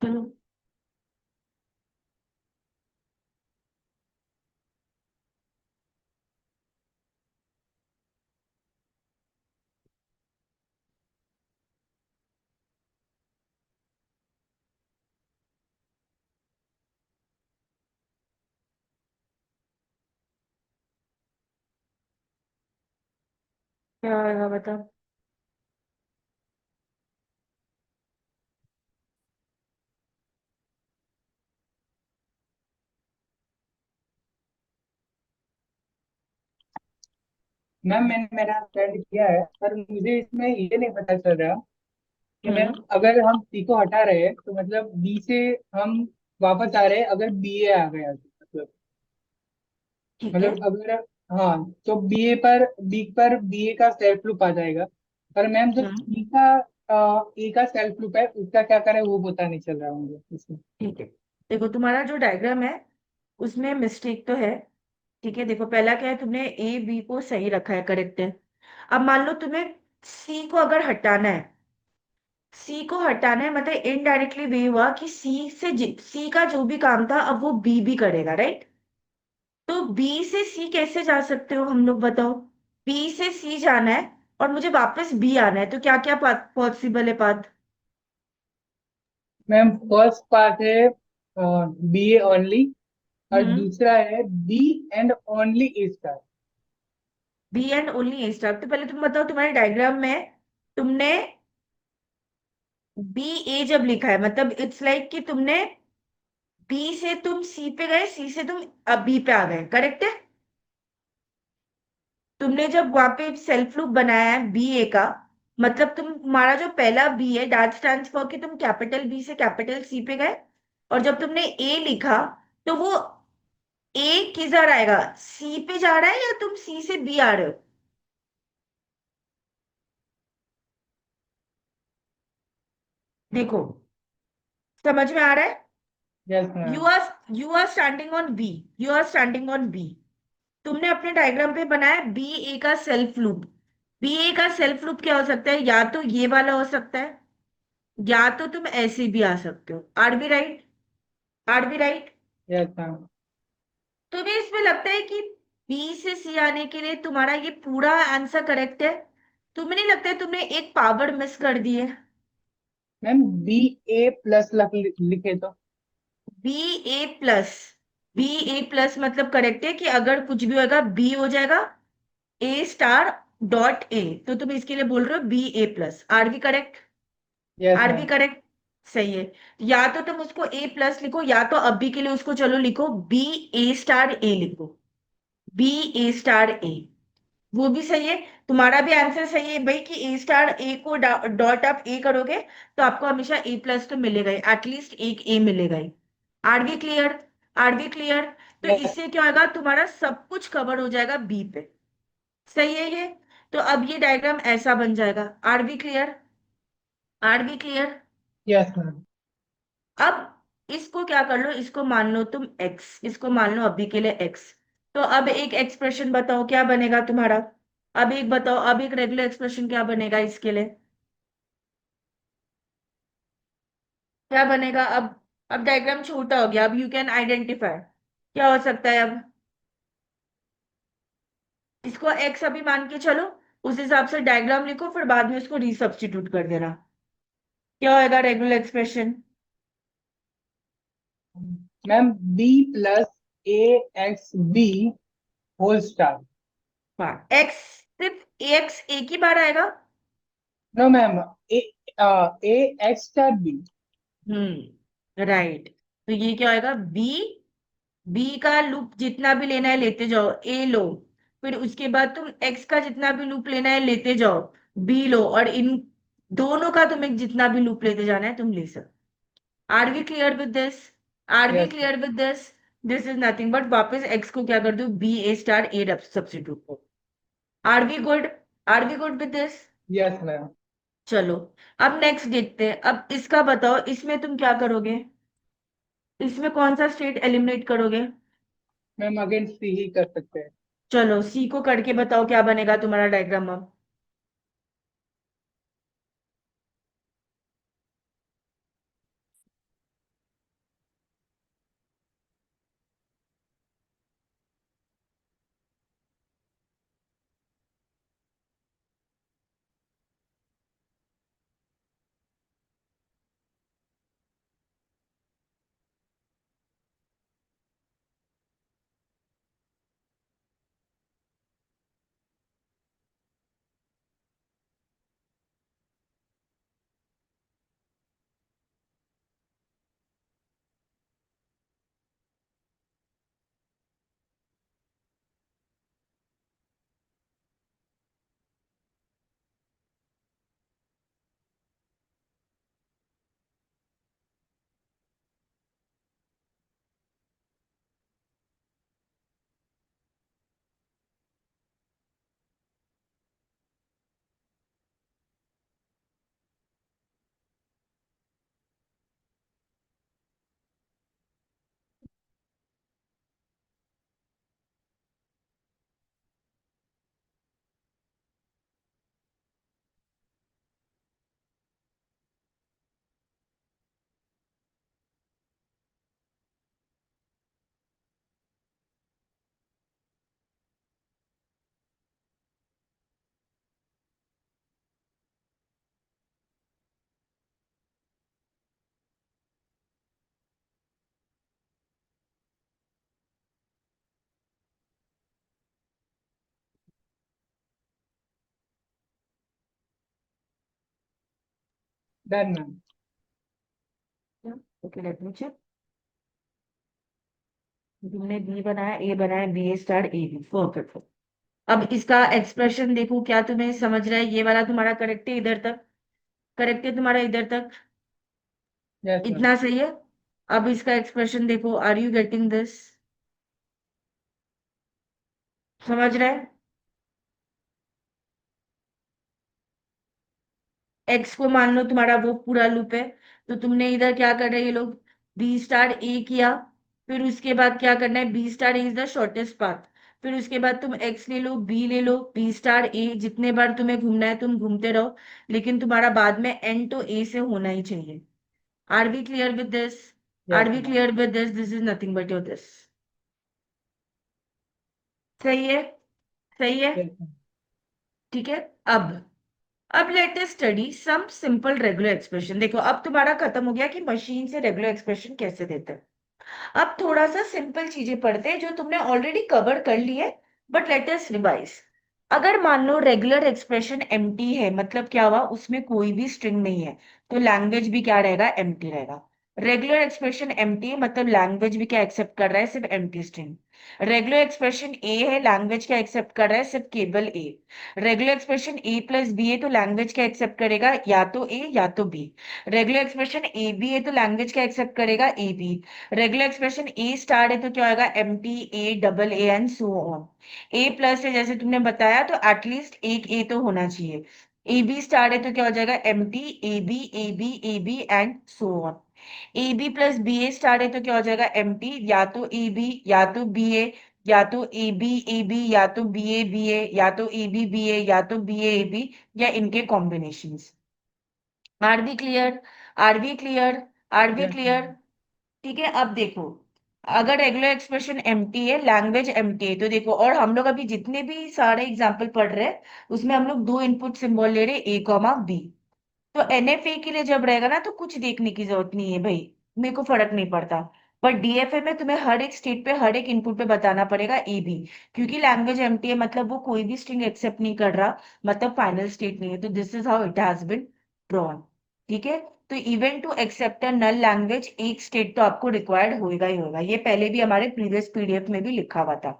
चलो। क्या आएगा बताओ। मैम मैंने मेरा स्टैंड किया है, पर मुझे इसमें ये नहीं पता चल रहा कि मैम हम्म। अगर हम सी को हटा रहे हैं तो मतलब बी से हम वापस आ रहे हैं, अगर बी ए आ गया तो ठीक है। मतलब अगर, हाँ, तो बी पर बी ए का सेल्फ लूप आ जाएगा। पर मैम जो हम्म। सी का ए का सेल्फ लूप है उसका क्या करें वो पता नहीं चल रहा मुझे इसमें। ठीक है, देखो तुम्हारा जो डायग्राम है उसमें मिस्टेक तो है। ठीक है, देखो पहला क्या है, तुमने ए बी को सही रखा है, करेक्ट है। अब मान लो तुम्हें सी को अगर हटाना है, सी को हटाना है मतलब इनडायरेक्टली वे हुआ कि सी का जो भी काम था अब वो बी भी करेगा, राइट। तो बी से सी कैसे जा सकते हो हम लोग बताओ। बी से सी जाना है और मुझे वापस बी आना है, तो क्या क्या पॉसिबल है पाथ। मैम फर्स्ट पार्ट है बी ए ओनली, और हम्म। दूसरा है B and only A star. B and only A star. तो पहले तुम बताओ तुम्हारे डायग्राम में तुमने बी ए जब लिखा है मतलब इट्स लाइक कि तुमने बी से तुम सी पे गए, सी से तुम अब बी पे आ गए, करेक्ट है। तुमने जब वहां पे सेल्फ लूप बनाया है बी ए का, मतलब तुम्हारा जो पहला बी है दैट स्टैंड्स फॉर कि तुम कैपिटल बी से कैपिटल सी पे गए, और जब तुमने ए लिखा तो वो ए किधर आएगा, सी पे जा रहा है या तुम सी से बी आ रहे हो। देखो, समझ में आ रहा है। Yes you ma'am. Are you are standing on B, you are standing on B. तुमने अपने डायग्राम पे बनाया बी ए का सेल्फ लूप। बी ए का सेल्फ लूप क्या हो सकता है, या तो ये वाला हो सकता है, या तो तुम ऐसे भी आ सकते हो। Are we right, are we right. Yes ma'am. तुम्हें इसमें लगता है कि बी से सी आने के लिए तुम्हारा ये पूरा आंसर करेक्ट है। तुम्हें नहीं लगता है तुमने एक पावर मिस कर दी है। मैम बी ए प्लस लिखे तो। B A plus, B A plus मतलब करेक्ट है कि अगर कुछ भी होगा बी हो जाएगा ए स्टार डॉट ए, तो तुम इसके लिए बोल रहे हो B A plus. Are we correct, yes are we ma'am. Correct, सही है। या तो तुम उसको ए प्लस लिखो, या तो अभी के लिए उसको चलो लिखो बी ए स्टार ए लिखो, बी ए स्टार ए, वो भी सही है। तुम्हारा भी आंसर सही है भाई कि A star A co dot आप ए करोगे तो आपको हमेशा ए प्लस तो मिलेगा ही, एटलीस्ट एक ए मिलेगा ही। Are we clear, are we clear. तो यस। इससे क्या होगा, तुम्हारा सब कुछ कवर हो जाएगा बी पे, सही है ये। तो अब ये डायग्राम ऐसा बन जाएगा। Are we clear, are we clear. Yes ma'am. अब इसको क्या कर लो, इसको मान लो तुम x, इसको मान लो अभी के लिए x। तो अब एक एक्सप्रेशन बताओ क्या बनेगा तुम्हारा। अब एक बताओ, अब एक रेगुलर एक्सप्रेशन क्या बनेगा इसके लिए, क्या बनेगा अब डायग्राम छोटा हो गया, अब यू कैन आइडेंटिफाई क्या हो सकता है अब। इसको x अभी मान के चलो, उस हिसाब से डायग्राम लिखो, फिर बाद में उसको रीसब्स्टिट्यूट कर देना। क्या होएगा regular expression. Ma'am B plus A X B whole star. हाँ, x सिर्फ x एक ही बार आएगा। No ma'am, A A X star B. Right. तो ये क्या होएगा, बी, बी का लूप जितना भी लेना है लेते जाओ, ए लो, फिर उसके बाद तुम एक्स का जितना भी लूप लेना है लेते जाओ, बी लो, और इन दोनों का तुम्हें जितना भी लूप लेते जाना है तुम ले सकते। Are we clear with this, are we yes. Clear with this. This is nothing but वापस एक्स को क्या कर दो, B A star A substitute को। Are we good, are we good with this. Yes ma'am. चलो, अब next देखते हैं। अब इसका बताओ, इसमें तुम क्या करोगे, इसमें कौन सा स्टेट एलिमिनेट करोगे। मैम अगेन सी ही कर सकते हैं। चलो सी को करके बताओ क्या बनेगा तुम्हारा डायग्राम अब। Done ma'am. Okay let me check. तुमने बी बनाया, ए बनाया, B A star A B, perfect. अब इसका एक्सप्रेशन देखो, क्या तुम्हें समझ रहा है? ये वाला तुम्हारा करेक्ट है इधर तक? करेक्ट है तुम्हारा इधर तक? Yes ma'am. इतना सही है। अब इसका एक्सप्रेशन देखो, आर यू गेटिंग दिस? समझ रहे हैं? एक्स को मान लो तुम्हारा वो पूरा लूप है, तो तुमने इधर क्या कर रहे हैं ये लोग, बी स्टार ए किया, फिर उसके बाद क्या करना है, B star A is the shortest path, फिर उसके बाद तुम एक्स ले लो, बी ले लो, बी स्टार ए, जितने बार तुम्हें घूमना है तुम घूमते रहो, लेकिन तुम्हारा बाद में एंड तो ए से होना ही चाहिए। Are we clear with this? Are yes we ma'am. Clear with this? This is nothing but your this. सही है? सही है? Yes ma'am. ठीक है। अब अब let us study some simple regular expression. देखो अब तुम्हारा खत्म हो गया कि मशीन से रेगुलर एक्सप्रेशन कैसे देते हैं। अब थोड़ा सा सिंपल चीजें पढ़ते हैं जो तुमने ऑलरेडी कवर कर ली है, बट लेट अस रिवाइज। अगर मान लो रेगुलर एक्सप्रेशन एम्प्टी है, मतलब क्या हुआ, उसमें कोई भी स्ट्रिंग नहीं है, तो लैंग्वेज भी क्या रहेगा, एम्प्टी रहेगा। रेगुलर एक्सप्रेशन एम्प्टी है, मतलब लैंग्वेज भी क्या एक्सेप्ट कर रहा है, सिर्फ एम्प्टी स्ट्रिंग। रेगुलर एक्सप्रेशन ए है, लैंग्वेज क्या एक्सेप्ट कर रहा है, सिर्फ केवल ए। रेगुलर एक्सप्रेशन ए प्लस बी है, तो लैंग्वेज क्या एक्सेप्ट करेगा, या तो ए या तो B. Regular expression A B है, तो लैंग्वेज क्या एक्सेप्ट करेगा, A B. Regular expression A star है, तो क्या होगा, empty A double A and so on. A plus है जैसे तुमने बताया, तो एटलीस्ट एक ए तो होना चाहिए। ए बी स्टार है तो क्या हो जाएगा, empty A B A B A B and so on. A B plus B A star है तो क्या हो जाएगा, एम टी या तो ए बी या तो बी ए, या तो ए बी या तो बी ए या तो बी ए या तो ए बी, या इनके combinations. Are we clear? Are we clear? Are we yes clear? Ma'am. ठीक है। अब देखो, अगर रेगुलर एक्सप्रेशन एम्प्टी है, लैंग्वेज एम्प्टी है, तो देखो, और हम लोग अभी जितने भी सारे एग्जांपल पढ़ रहे हैं, उसमें हम लोग दो इनपुट सिंबल ले रहे हैं, ए कॉमा बी। तो एनएफए के लिए जब रहेगा ना, तो कुछ देखने की जरूरत नहीं है भाई, मेरे को फर्क नहीं पड़ता। पर डीएफए में तुम्हें हर एक स्टेट पे, हर एक इनपुट पे बताना पड़ेगा ए बी, क्योंकि लैंग्वेज एम्प्टी है, मतलब वो कोई भी स्ट्रिंग एक्सेप्ट नहीं कर रहा, मतलब फाइनल स्टेट नहीं है। तो this is how it has been drawn. ठीक है। तो even to accept a null language, एक स्टेट तो आपको रिक्वायर्ड होएगा ही होगा, ये पहले भी हमारे प्रीवियस पीडीएफ में भी लिखा हुआ था।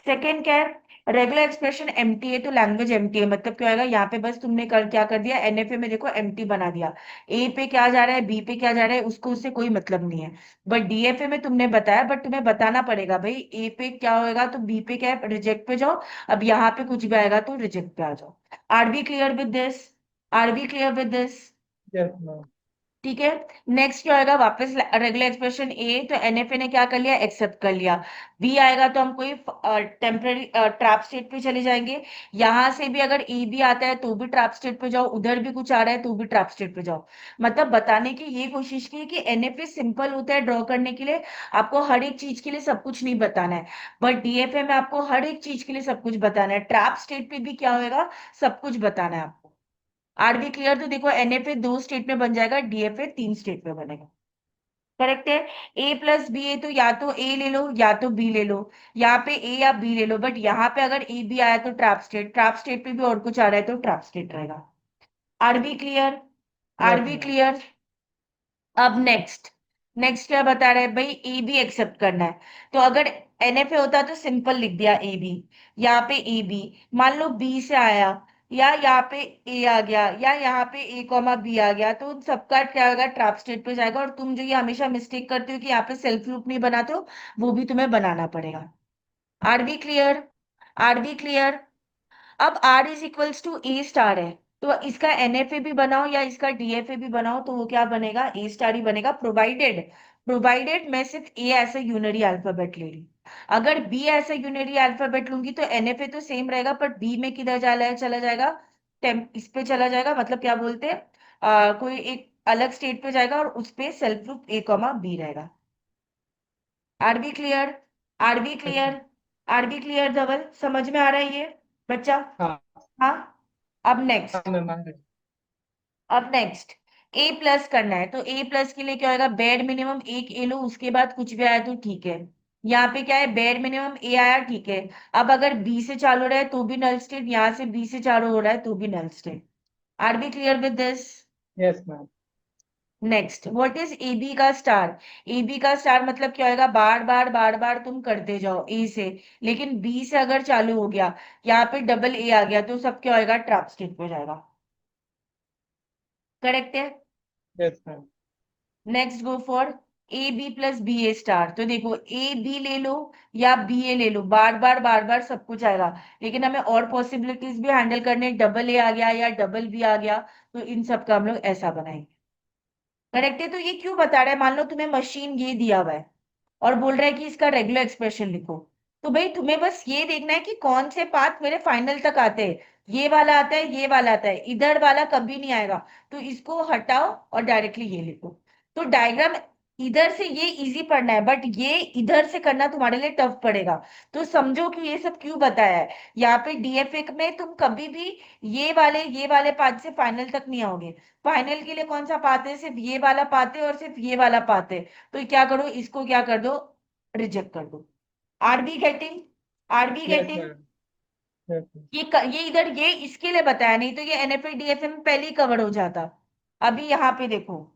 सेकेंड क्या है, रेगुलर एक्सप्रेशन एम्प्टी है, तो लैंग्वेज एम्प्टी है, मतलब क्या होगा, यहाँ पे बस तुमने कर क्या कर दिया, एनएफए में देखो एम्प्टी बना दिया। ए पे क्या जा रहा है, बी पे क्या जा रहा है, उसको उससे कोई मतलब नहीं है। बट डीएफए में तुमने बताया, बट तुम्हें बताना पड़ेगा भाई, ए पे क्या होएगा तो बी पे क्या है, रिजेक्ट पे जाओ। अब यहाँ पे कुछ भी आएगा तो रिजेक्ट पे आ जाओ। Are we clear with this? Are we clear with this? Yes ma'am. ठीक है। नेक्स्ट क्या होगा, वापस रेगुलर एक्सप्रेशन ए, तो एनएफए ने क्या कर लिया, एक्सेप्ट कर लिया। बी आएगा तो हम कोई टेम्पररी ट्रैप स्टेट पे चले जाएंगे। यहां से भी अगर ए बी आता है तो भी ट्रैप स्टेट पे जाओ, उधर भी कुछ आ रहा है तो भी ट्रैप स्टेट पे जाओ। मतलब बताने की ये कोशिश की कि एनएफए सिंपल होता है ड्रॉ करने के लिए, आपको हर एक चीज के लिए सब कुछ नहीं बताना है। बट डीएफए में आपको हर एक चीज के लिए सब कुछ बताना है, ट्रैप स्टेट पे भी क्या होगा, सब कुछ बताना है आपको। Are we clear? तो देखो, एनएफए दो स्टेट में बन जाएगा, डीएफए तीन स्टेट में बनेगा। करेक्ट है। ए प्लस बी है, तो या तो ए ले लो या तो बी ले लो, यहाँ पे ए या बी ले लो, बट यहाँ पे अगर ए बी आया तो ट्रैप स्टेट, ट्रैप स्टेट पे भी और कुछ आ रहा है तो ट्रैप स्टेट रहेगा। Are we clear? Yes are we ma'am. Clear? अब नेक्स्ट, नेक्स्ट क्या बता रहे हैं भाई, ए बी एक्सेप्ट करना है। तो अगर एनएफए होता तो सिंपल लिख दिया ए बी, यहाँ पे ए बी, मान लो बी से आया, या यहाँ पे ए आ गया, या यहाँ पे ए कॉमा बी आ गया, तो उन सबका क्या होगा, ट्रैप स्टेट पे जाएगा। और तुम जो ये हमेशा मिस्टेक करते हो कि यहाँ पे सेल्फ लूप नहीं बनाते हो, वो भी तुम्हें बनाना पड़ेगा। Are we clear? Are we clear? अब R is equals to A star है, तो इसका एनएफए भी बनाओ या इसका डीएफए भी बनाओ, तो वो क्या बनेगा, ए स्टार ही बनेगा, प्रोवाइडेड, प्रोवाइडेड मैं सिर्फ ए ऐसा यूनरी अल्फाबेट ले रही। अगर बी ऐसा यूनरी अल्फाबेट लूंगी तो एनएफए तो सेम रहेगा, पर बी में किधर चला जाएगा, इस पे चला जाएगा, मतलब क्या बोलते हैं, कोई एक अलग स्टेट पे जाएगा, और उस पे self group A comma B रहेगा। Are we clear? Are we yes clear? Ma'am. Are we clear Dhaval? समझ में आ रहा है ये बच्चा? हाँ। हाँ। अब हाँ नेक्स्ट, मैम आ रही। अब नेक्स्ट, ए प्लस करना है, तो ए प्लस के लिए क्या होगा, बेड मिनिमम एक ए लो, उसके बाद कुछ भी आया तो ठीक है। यहाँ पे क्या है, बेड मिनिमम ए आया, ठीक है। अब अगर बी से चालू रहा है तो भी नल स्टेट, यहाँ से बी से चालू हो रहा है तो भी null state. Are we clear with this? Yes ma'am. Next, what is AB का स्टार? एबी का स्टार मतलब क्या होगा? बार बार बार बार तुम करते जाओ ए से, लेकिन बी से अगर चालू हो गया, यहाँ पे डबल ए आ गया, तो सब क्या होगा? ट्रैप स्टेट पे जाएगा। करेक्ट है। Yes ma'am. Next go for A B plus B A star. तो देखो, ए बी ले लो या बी ए ले लो, बार बार सब कुछ आएगा, लेकिन हमें और पॉसिबिलिटीज भी हैंडल करने, डबल ए आ गया या डबल बी आ गया, तो इन सब का हम लोग ऐसा बनाएंगे। करेक्ट है। तो ये क्यों बता रहा है? मान लो तुम्हें मशीन ये दिया हुआ है और बोल रहा है कि इसका रेगुलर एक्सप्रेशन लिखो, तो भाई तुम्हें बस ये देखना है कि कौन से पाथ मेरे फाइनल तक आते हैं। ये वाला आता है, ये वाला आता है, इधर वाला कभी नहीं आएगा, तो इसको हटाओ और डायरेक्टली ये लिखो। तो डायग्राम इधर से ये इजी पढ़ना है, बट ये इधर से करना तुम्हारे लिए टफ पड़ेगा। तो समझो कि ये सब क्यों बताया है। यहाँ पे डीएफए में तुम कभी भी ये वाले पाथ से फाइनल तक नहीं आओगे। फाइनल के लिए कौन सा पाथ है? सिर्फ ये वाला पाथ है और सिर्फ ये वाला पाथ है। तो क्या करो, इसको क्या कर दो? रिजेक्ट कर दो। Are we getting? Are we yes getting? Ma'am. Yes ma'am. ये इधर ये इसके लिए बताया, नहीं तो ये एनएफए डीएफए में पहले ही कवर हो जाता। अभी यहाँ पे देखो,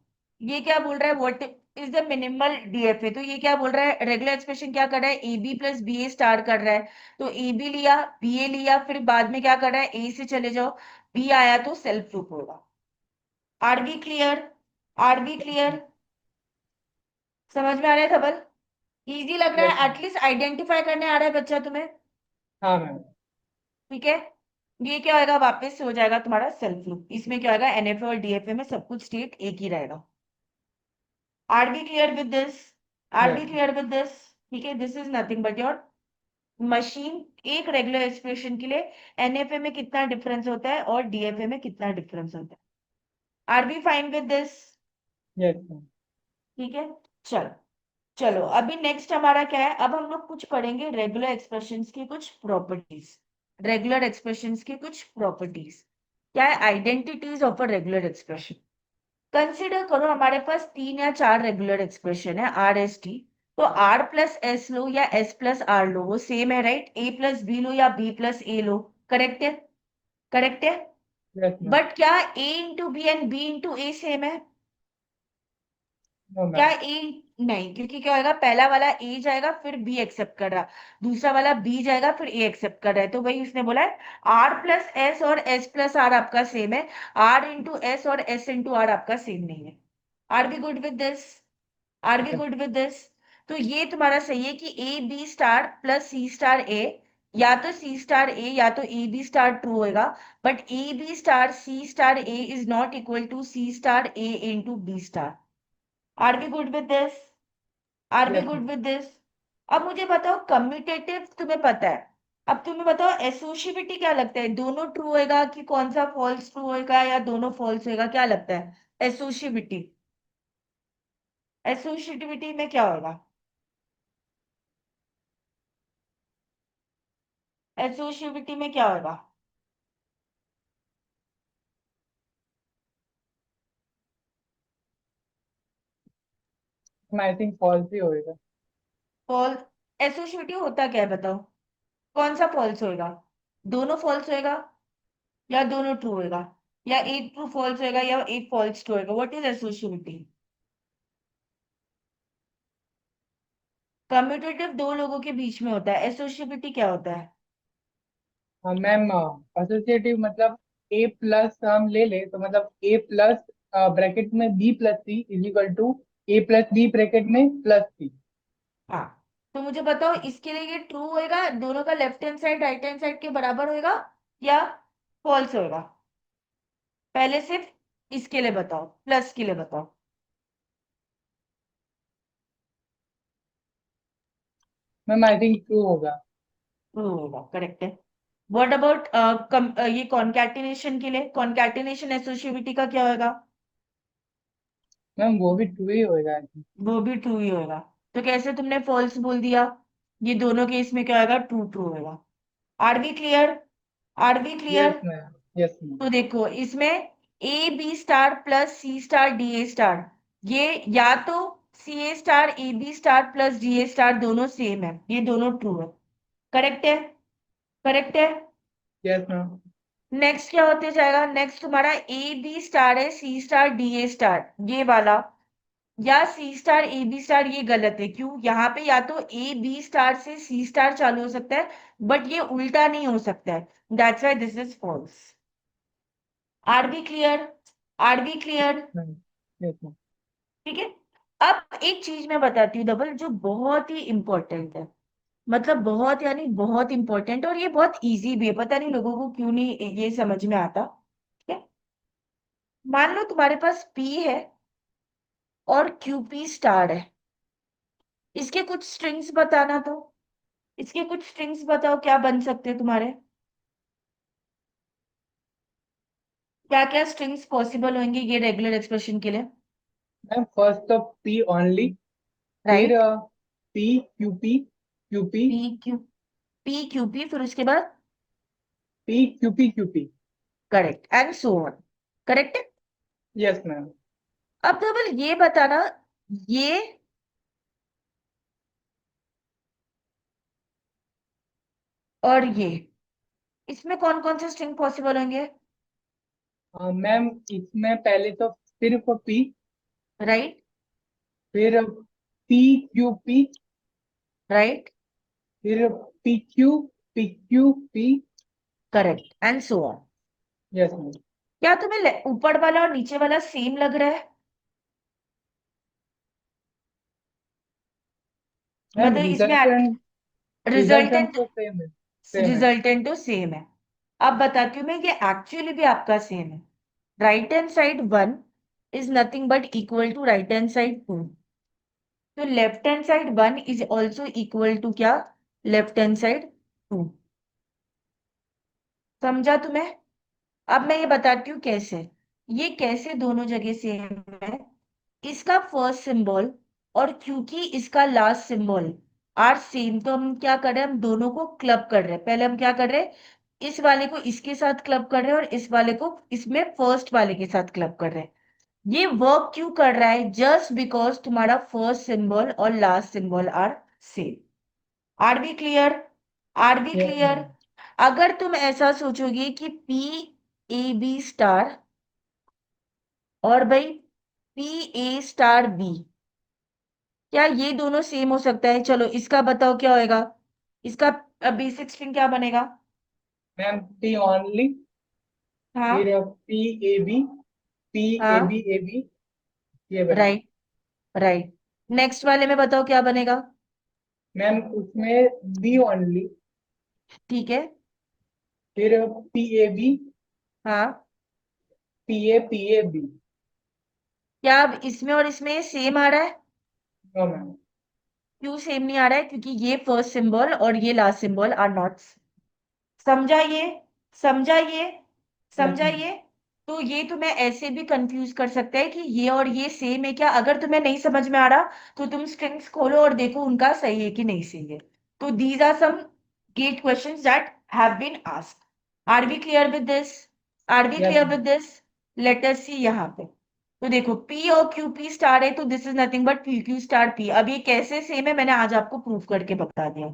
ये क्या बोल रहा है? What is the minimal DFA? तो ये क्या बोल रहा है? रेगुलर एक्सप्रेशन क्या कर रहा है? A B plus B A star कर रहा है। तो ए बी लिया, बी ए लिया, फिर बाद में क्या कर रहा है? ए से चले जाओ, बी आया तो सेल्फ लूप होगा। Are we clear? Are we clear? समझ में आ रहा है खबर? इजी लग रहा यस है? मैम। एटलीस्ट आइडेंटिफाई करने आ रहा है बच्चा तुम्हें? हाँ मैम। ठीक है। ये क्या होगा? वापस से हो जाएगा तुम्हारा सेल्फ लूप। इसमें क्या होगा? एनएफए और डीएफए में सब कुछ स्टेट एक ही रहेगा। Are we clear with this? Are yes. We clear with this? ठीक है, this is nothing but your machine. एक रेगुलर एक्सप्रेशन के लिए एनएफए में कितना डिफरेंस होता है और डीएफए में कितना डिफरेंस होता है। Are be fine with this? Yes ma'am. ठीक है। चलो, चलो अभी नेक्स्ट हमारा क्या है? अब हम लोग कुछ पढ़ेंगे रेगुलर एक्सप्रेशंस की कुछ प्रॉपर्टीज। रेगुलर एक्सप्रेशंस की कुछ प्रॉपर्टीज क्या है? Identities of a regular expression. Consider करो हमारे पास 3 या 4 रेगुलर एक्सप्रेशन है, आर एस टी। तो आर प्लस एस लो या एस प्लस आर लो, वो सेम है, राइट? ए प्लस बी लो या बी प्लस ए लो, करेक्ट है? करेक्ट है। Yes ma'am. बट क्या A into B and B into A same है? नो क्या मैम। ए? नहीं, क्योंकि क्या होगा? पहला वाला ए जाएगा फिर बी एक्सेप्ट कर रहा, दूसरा वाला बी जाएगा फिर ए एक्सेप्ट कर रहा है, तो वही उसने बोला है आर प्लस एस और एस प्लस आर आपका सेम है। आर इंटू एस और एस इंटू आर आपका सेम नहीं है। Are we good with this? Are we good with this? तो ये तुम्हारा सही है कि A B star plus C star A, या तो सी स्टार ए या तो ए बी स्टार ट्रू होगा, but A B star C star A is not equal to C star A into B star. Are we good with this? Are we yes good ma'am. With this? अब मुझे बताओ, commutative तुम्हें पता है, अब तुम्हें बताओ एसोशिएटिविटी क्या लगता है? दोनों ट्रू होएगा कि कौन सा फॉल्स ट्रू होएगा या दोनों फॉल्स होएगा? क्या लगता है? एसोशिएटिविटी, एसोशिएटिविटी में क्या होगा? एसोशिएटिविटी में क्या होगा? आई थिंक फॉल्स ही होएगा। फॉल्स? एसोशिएटिविटी होता क्या है बताओ? कौन सा फॉल्स होएगा? दोनों फॉल्स होएगा या दोनों ट्रू होएगा, या एक ट्रू फॉल्स होएगा या एक फॉल्स ट्रू होएगा? What is associativity? कम्यूटेटिव दो लोगों के बीच में होता है, एसोशिएटिविटी क्या होता है? हाँ मैम। एसोसिएटिव मतलब ए प्लस हम ले ले तो मतलब ए प्लस ब्रैकेट में B plus C is equal to A plus B bracket में प्लस सी। हाँ, तो मुझे बताओ इसके लिए ये ट्रू होएगा, दोनों का left hand side right hand side के बराबर होएगा, या फॉल्स होएगा? पहले सिर्फ इसके लिए बताओ, प्लस के लिए बताओ। मैम आई थिंक ट्रू होगा। ट्रू होगा, करेक्ट है। व्हाट अबाउट ये कॉन्कैटिनेशन के लिए? कॉन्कैटिनेशन एसोसिएटिविटी का क्या होगा? मैम वो भी ट्रू ही होएगा आई थिंक। वो भी ट्रू ही होगा। तो कैसे तुमने फॉल्स बोल दिया? ये दोनों केस में क्या होगा? ट्रू ट्रू होगा। Are we clear? Are we yes clear? Ma'am. Yes ma'am. तो देखो इसमें A B star plus C star D A star, ये या तो C A star A B star plus D A star दोनों same है, ये दोनों ट्रू है। करेक्ट है? करेक्ट है। Yes ma'am. नेक्स्ट क्या होते जाएगा, नेक्स्ट तुम्हारा ए बी स्टार है, सी स्टार डी ए स्टार, ये वाला, या सी स्टार ए बी स्टार, ये गलत है। क्यों? यहाँ पे या तो ए बी स्टार से सी स्टार चालू हो सकता है, बट ये उल्टा नहीं हो सकता है, that's why this is false. Are we clear? Are we clear? Yes ma'am. ठीक है। अब एक चीज मैं बताती हूँ डबल, जो बहुत ही इंपॉर्टेंट है, मतलब बहुत यानी बहुत इंपॉर्टेंट, और ये बहुत इजी भी है, पता नहीं लोगों को क्यों नहीं ये समझ में आता। ठीक है। मान लो तुम्हारे पास पी है और क्यूपी स्टार है, इसके कुछ स्ट्रिंग्स बताना, तो इसके कुछ स्ट्रिंग्स बताओ क्या बन सकते हैं तुम्हारे, क्या क्या स्ट्रिंग्स पॉसिबल होंगे ये रेगुलर एक्सप्रेशन के लिए? मैम फर्स्ट तो पी ओनली, फिर right. P QP QP, P Q, P QP, फिर उसके बाद P QP QP. Correct, and so on. Correct है। Yes ma'am. अब डबल ये बताना, ये और ये, इसमें कौन कौन से स्ट्रिंग पॉसिबल होंगे? मैम इसमें पहले तो सिर्फ पी, राइट। फिर पी क्यू पी, राइट। फिर P Q P. Correct, and so on. Yes ma'am. क्या तुम्हें ऊपर वाला और नीचे वाला सेम लग रहा है? मैम मतलब इसमें रिजल्टेंट, रिजल्टेंट रिजल्टेंट, तो सेम है। रिजल्टेंट तो सेम है। अब बताती हूँ मैं, ये एक्चुअली भी आपका सेम है। Right hand side one is nothing but equal to right hand side two, तो left hand side one is also equal to क्या? Left hand side two. समझा तुम्हें? अब मैं ये बताती हूँ कैसे, ये कैसे दोनों जगह सेम है। इसका फर्स्ट सिंबल और क्योंकि इसका लास्ट सिंबल आर सेम, तो हम क्या कर रहे हैं, हम दोनों को क्लब कर रहे हैं। पहले हम क्या कर रहे हैं, इस वाले को इसके साथ क्लब कर रहे हैं और इस वाले को इसमें फर्स्ट वाले के साथ क्लब कर रहे हैं। ये वर्क क्यों कर रहा है? जस्ट बिकॉज तुम्हारा फर्स्ट सिंबल और last symbol are same. Are we clear? Are we yes clear? Ma'am. अगर तुम ऐसा सोचोगे कि पी ए बी स्टार और भाई पी ए स्टार बी, क्या ये दोनों सेम हो सकता है? चलो इसका बताओ क्या होएगा, इसका बेसिक स्ट्रिंग क्या बनेगा? मैम पी ओनली, हाँ। फिर P A B, P A हाँ। बी ए बी, ये बनेगा। राइट। राइट। नेक्स्ट वाले में बताओ क्या बनेगा? मैम उसमें बी ओनली, ठीक है। फिर पी ए बी, हाँ। P A B. क्या अब इसमें और इसमें सेम आ रहा है? No ma'am. क्यों सेम नहीं आ रहा है? क्योंकि ये फर्स्ट सिंबल और ये लास्ट सिंबल आर नॉट। समझा ये? समझा ये? यस समझा मैम। ये? तो ये तुम्हें ऐसे भी कंफ्यूज कर सकता है कि ये और ये सेम है क्या। अगर तुम्हें नहीं समझ में आ रहा तो तुम स्ट्रिंग्स खोलो और देखो उनका सही है कि नहीं सही है। तो these are some GATE questions that have been asked. Are we clear with this? Are we yes clear with ma'am. This? Let us see यहाँ पे। तो देखो पी और क्यू पी स्टार है, तो this is nothing but P Q star P. अब ये कैसे सेम है मैंने आज आपको प्रूव करके बता दिया।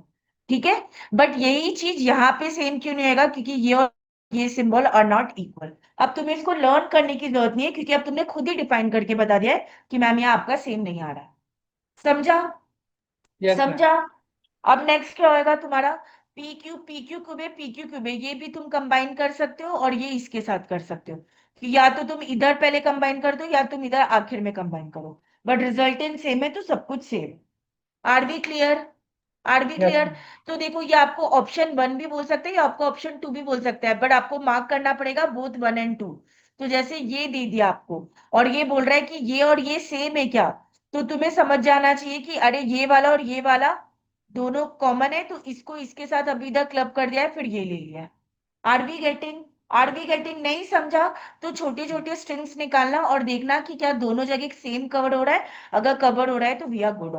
ठीक है। बट यही चीज यहाँ पे सेम क्यों नहीं होगा? क्योंकि ये और ये सिंबल आर नॉट इक्वल। अब तुम्हें इसको लर्न करने की जरूरत नहीं है, क्योंकि अब तुमने खुद ही डिफाइन करके बता दिया है कि मैम यहाँ आपका सेम नहीं आ रहा है। समझा? Yes ma'am. समझा? अब नेक्स्ट क्या होएगा तुम्हारा? पी क्यू क्यूब है, पी क्यू क्यूब है, ये भी तुम कंबाइन कर सकते हो और ये इसके साथ कर सकते हो, कि या तो तुम इधर पहले कंबाइन कर दो या तुम इधर आखिर में कंबाइन करो, बट रिजल्टेंट सेम है, तो सब कुछ same. Are we clear? Are we yes clear? Ma'am. तो देखो ये आपको ऑप्शन वन भी बोल सकते हैं या आपको ऑप्शन टू भी बोल सकते हैं, बट आपको मार्क करना पड़ेगा बोथ वन एंड टू। तो जैसे ये दे दिया आपको और ये बोल रहा है कि ये और ये सेम है क्या, तो तुम्हें समझ जाना चाहिए कि अरे ये वाला और ये वाला दोनों कॉमन है, तो इसको इसके साथ अभी इधर क्लब कर दिया है, फिर ये ले लिया। Are we getting? Are we getting? नहीं समझा तो छोटे छोटे स्ट्रिंग्स निकालना और देखना कि क्या दोनों जगह सेम कवर हो रहा है। अगर कवर हो रहा है तो वी आर गुड।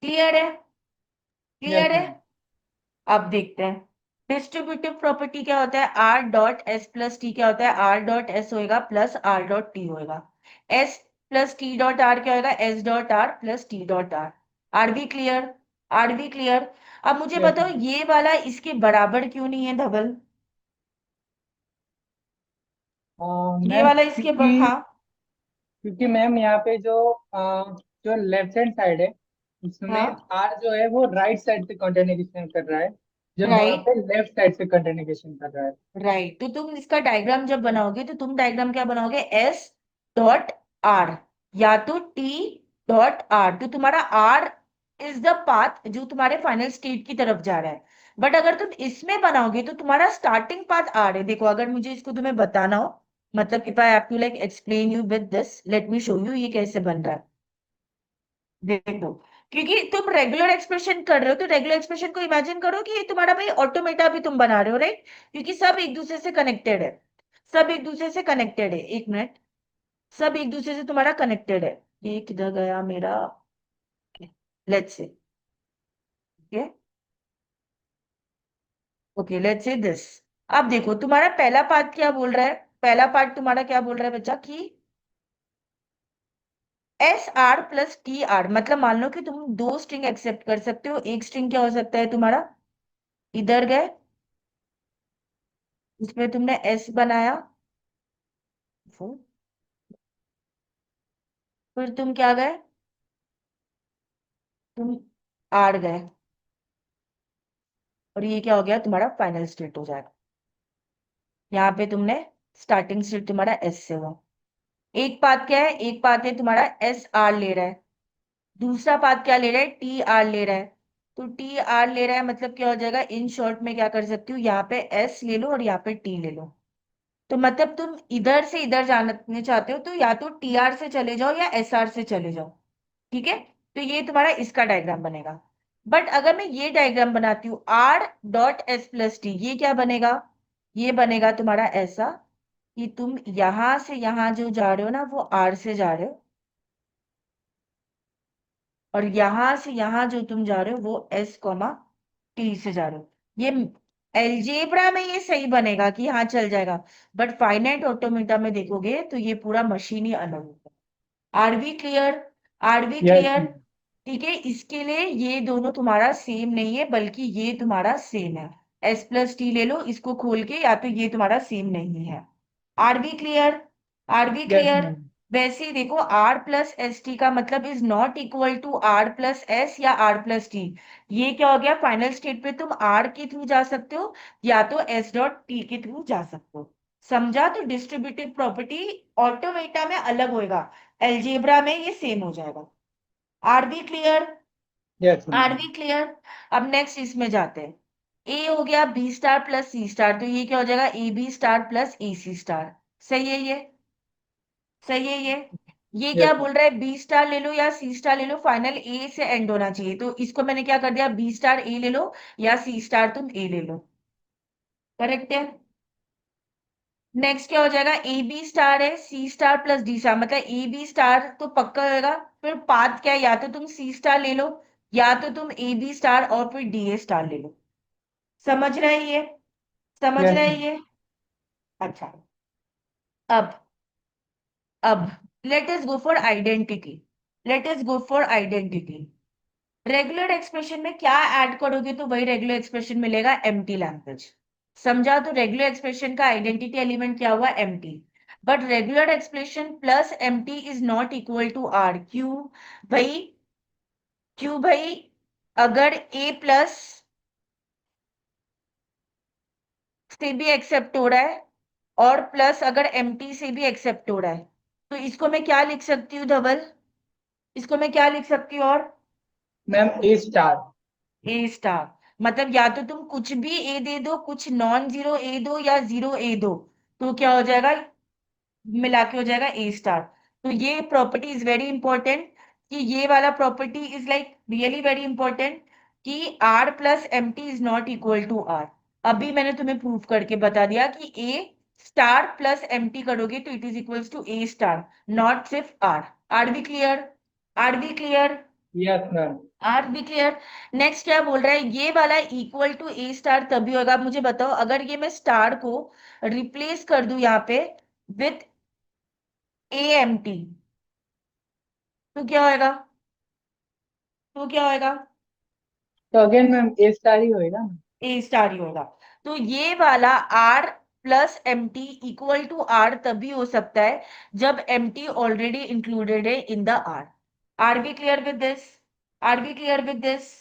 क्लियर है? यस क्लियर है? मैम। अब देखते हैं डिस्ट्रीब्यूटिव प्रॉपर्टी क्या होता है। R dot S plus T क्या होता है? आर डॉट एस होएगा प्लस आर डॉट टी होएगा। S plus T dot R क्या होएगा? S dot R plus T dot R. Are we clear? Are we clear? अब मुझे यस बताओ मैम। ये वाला इसके बराबर क्यों नहीं है धवल? ये मैम वाला इसके हाँ। क्योंकि मैम यहाँ पे जो लेफ्ट हैंड साइड है उसमें हाँ आर जो है वो राइट साइड से कंटिन्यूएशन कर रहा है, जब यहाँ राइट पे लेफ्ट साइड से कंटिन्यूएशन कर रहा है। राइट, तो तुम इसका डायग्राम जब बनाओगे तो तुम डायग्राम क्या बनाओगे, एस डॉट आर या तो टी डॉट आर, तो तुम्हारा आर इज द पाथ जो तुम्हारे फाइनल स्टेट की तरफ जा रहा है। बट अगर तुम इसमें बनाओगे तो तुम्हारा स्टार्टिंग पाथ आर है। देखो अगर मुझे इसको तुम्हें बताना हो, मतलब if I have to like explain you with this, let me show you ये कैसे बन रहा है। देखो, क्योंकि तुम रेगुलर एक्सप्रेशन कर रहे हो तो रेगुलर एक्सप्रेशन को इमेजिन करो कि ये तुम्हारा भाई ऑटोमेटा भी तुम बना रहे हो, राइट, क्योंकि सब एक दूसरे से कनेक्टेड है। सब एक दूसरे से कनेक्टेड है, एक मिनट, सब एक दूसरे से तुम्हारा कनेक्टेड है। ये किधर गया मेरा, let's say, okay okay let's say this. अब देखो तुम्हारा पहला पार्ट क्या बोल रहा है, पहला पार्ट तुम्हारा क्या बोल रहा है बच्चा कि S R plus T R, मतलब मान लो कि तुम दो स्ट्रिंग एक्सेप्ट कर सकते हो। एक स्ट्रिंग क्या हो सकता है तुम्हारा, इधर गए, इसमें तुमने एस बनाया, फिर तुम क्या गए, तुम आर गए, और ये क्या हो गया तुम्हारा फाइनल स्टेट हो जाएगा। यहाँ पे तुमने स्टार्टिंग स्टेट तुम्हारा एस से हुआ। एक पाथ क्या है, एक पाथ है तुम्हारा एस आर ले रहा है, दूसरा पाथ क्या ले रहा है, टी आर ले रहा है। तो टी आर ले रहा है मतलब क्या हो जाएगा, इन शॉर्ट में क्या कर सकती हूँ, यहाँ पे एस ले लो और यहाँ पे टी ले लो। तो मतलब तुम इधर से इधर जाने चाहते हो तो या तो टी आर से चले जाओ या एस आर से चले जाओ, ठीक है। तो ये तुम्हारा इसका डायग्राम बनेगा। बट अगर मैं ये डायग्राम बनाती हूँ are dot S plus T, ये क्या बनेगा, ये बनेगा तुम्हारा ऐसा कि तुम यहां से यहां जो जा रहे हो ना वो आर से जा रहे हो, और यहां से यहां जो तुम जा रहे हो वो एस कॉमा टी से जा रहे हो। ये एलजेब्रा में ये सही बनेगा कि हाँ चल जाएगा, बट फाइनाइट ऑटोमेटा में देखोगे तो ये पूरा मशीन ही अलग होगा। Are we clear, are we yes clear. Ma'am. ठीक है, इसके लिए ये दोनों तुम्हारा सेम नहीं है बल्कि ये तुम्हारा सेम है। एस प्लस टी ले लो इसको खोल के, या तो ये तुम्हारा सेम नहीं है। Are we clear, are we yes clear. Ma'am. वैसे ही देखो आर प्लस एस टी का मतलब is not equal to R plus S या आर प्लस टी। ये क्या हो गया, फाइनल स्टेट पे तुम आर के थ्रू जा सकते हो या तो एस डॉट टी के थ्रू जा सकते हो। समझा, तो डिस्ट्रीब्यूटिव प्रॉपर्टी ऑटोमेटा में अलग होएगा, एल्जेब्रा में ये सेम हो जाएगा। Are we clear, yes are ma'am. We clear. अब नेक्स्ट इसमें जाते हैं, ए हो गया B star plus C star, तो ये क्या हो जाएगा, A B star plus A C star. सही है ये, सही है ये क्या यस बोल रहा है, बी स्टार ले लो या सी स्टार ले लो, फाइनल ए से एंड होना चाहिए, तो इसको मैंने क्या कर दिया, बी स्टार ए ले लो या सी स्टार तुम ए ले लो। करेक्ट है। नेक्स्ट क्या हो जाएगा, ए बी स्टार है सी स्टार प्लस डी स्टार, मतलब ए बी स्टार तो पक्का होगा। फिर पाथ क्या है, या तो तुम सी स्टार ले लो या तो तुम ए बी स्टार और फिर डी ए स्टार ले लो। समझ रहे हैं ये, समझ यस रहे हैं मैम। ये। अच्छा, अब let us go for identity, let us go for identity. Regular expression में क्या ऐड करोगे तो वही रेगुलर एक्सप्रेशन मिलेगा, एम्प्टी लैंग्वेज। समझा, तो रेगुलर एक्सप्रेशन का आइडेंटिटी एलिमेंट क्या हुआ, empty. But regular expression plus empty is not equal to R, क्यों भाई, क्यों भाई, अगर ए प्लस से भी एक्सेप्ट हो रहा है और प्लस अगर एम्प्टी से भी एक्सेप्ट हो रहा है, तो इसको मैं क्या लिख सकती हूँ धवल, इसको मैं क्या लिख सकती हूँ, और ma'am A star. A star, मतलब या तो तुम कुछ भी ए दे दो, कुछ नॉन जीरो ए दो या जीरो ए दो, तो क्या हो जाएगा, मिला के हो जाएगा ए स्टार। तो ये प्रॉपर्टी इज वेरी इंपॉर्टेंट, कि ये वाला property is like really very important, कि R plus empty is not equal to R. अभी मैंने तुम्हें प्रूफ करके बता दिया कि A star plus empty करोगे तो it is equals to A star, not सिर्फ R. Are we clear, are we clear, yes ma'am. Are we clear. Next क्या बोल रहा है, ये वाला इक्वल टू ए स्टार तभी होगा, मुझे बताओ, अगर ये मैं स्टार को रिप्लेस कर दूं यहाँ पे विथ ए एम टी, तो क्या होएगा, तो क्या होएगा, तो अगेन मैम ए स्टार ही होएगा ना। ए स्टार ही होगा। तो ये वाला R plus empty equal to R तभी हो सकता है जब एम टी ऑलरेडी इंक्लूडेड है in the R. Are we clear with this? Are we clear with this?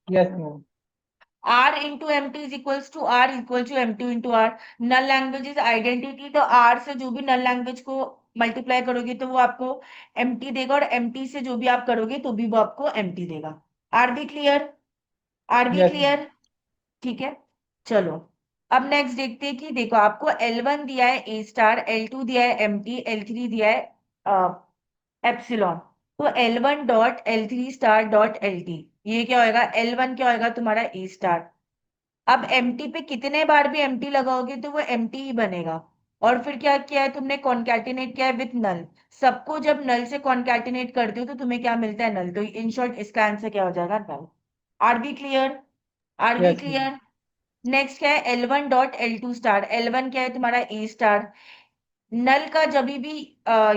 Yes ma'am. R into MT is equals to R equal to MT into R। Null language is identity, तो R से जो भी नल language को multiply करोगे तो वो आपको MT देगा, और MT से जो भी आप करोगे तो भी वो आपको MT देगा। Are we clear? Are we yes ma'am. Clear? ठीक है, चलो अब नेक्स्ट देखते हैं कि देखो आपको L1 दिया है A स्टार, L2 दिया है MT, L3 दिया है एप्सिलॉन। तो L1 dot L3 star dot LT, ये क्या होएगा? L1 क्या होएगा तुम्हारा A स्टार। अब एम्प्टी पे कितने बार भी एम्प्टी लगाओगे तो वो एम्प्टी ही बनेगा। और फिर क्या किया है तुमने? कॉन्कैटिनेट किया है विथ नल। सबको जब नल से कॉन्कैटिनेट करते हो तो तुम्हें क्या मिलता है? नल। तो इन शॉर्ट इसका आंसर क्या हो जाएगा? Null. Are we clear? Are we yes ma'am. Clear? Next क्या है? L1 dot L2 star. L1 क्या है तुम्हारा? ए स्टार। नल का जब भी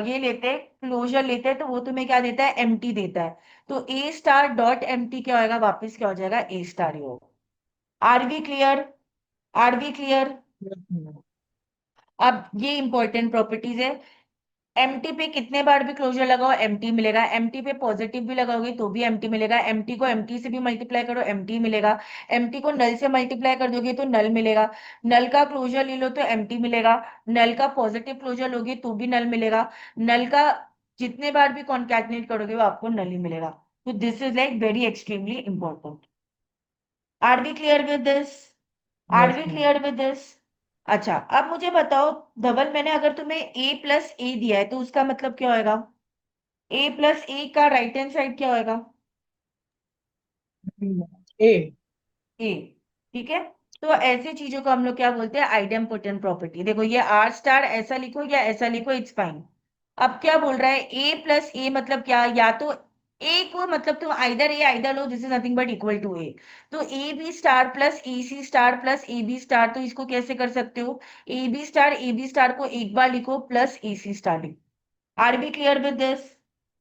ये लेते हैं, क्लोजर लेते हैं, तो वो तुम्हें क्या देता है? एम्प्टी देता है। तो ए स्टार डॉट एम्प्टी क्या होगा? वापस क्या हो जाएगा? ए स्टार ही होगा। Are we clear? Are we clear? Yes ma'am. अब ये इंपॉर्टेंट प्रॉपर्टीज है। एमटी पे कितने बार भी क्लोजर लगाओ एमटी मिलेगा। एमटी पे पॉजिटिव भी लगाओगे तो भी एमटी मिलेगा। एमटी को एमटी से भी मल्टीप्लाई करो एमटी मिलेगा। एमटी को नल से मल्टीप्लाई कर दोगे तो नल मिलेगा। नल का क्लोजर ले लो तो एमटी मिलेगा। नल का पॉजिटिव क्लोजर लोगे तो भी नल मिलेगा। नल का जितने बार भी कॉन्कैटिनेट करोगे वो आपको नल ही मिलेगा। तो this is like very extremely important. Are we clear with this? Are yes we ma'am. Clear with this? अच्छा, अब मुझे बताओ धवल, मैंने अगर तुम्हें ए प्लस ए दिया है तो उसका मतलब क्या होएगा? ए प्लस ए का राइट हैंड साइड क्या होएगा? ए। ए। ठीक है, तो ऐसी चीजों को हम लोग क्या बोलते हैं? Idempotent property. देखो ये आर स्टार ऐसा लिखो या ऐसा लिखो, इट्स फाइन। अब क्या बोल रहा है? ए प्लस ए मतलब क्या? या तो ए को मतलब तुम आइदर ए आइदर लो, this is nothing but equal to A. तो A B star plus A C star plus A B star, तो इसको कैसे कर सकते हो? ए बी स्टार को एक बार लिखो प्लस ए सी स्टार लिखो। Are we clear with this?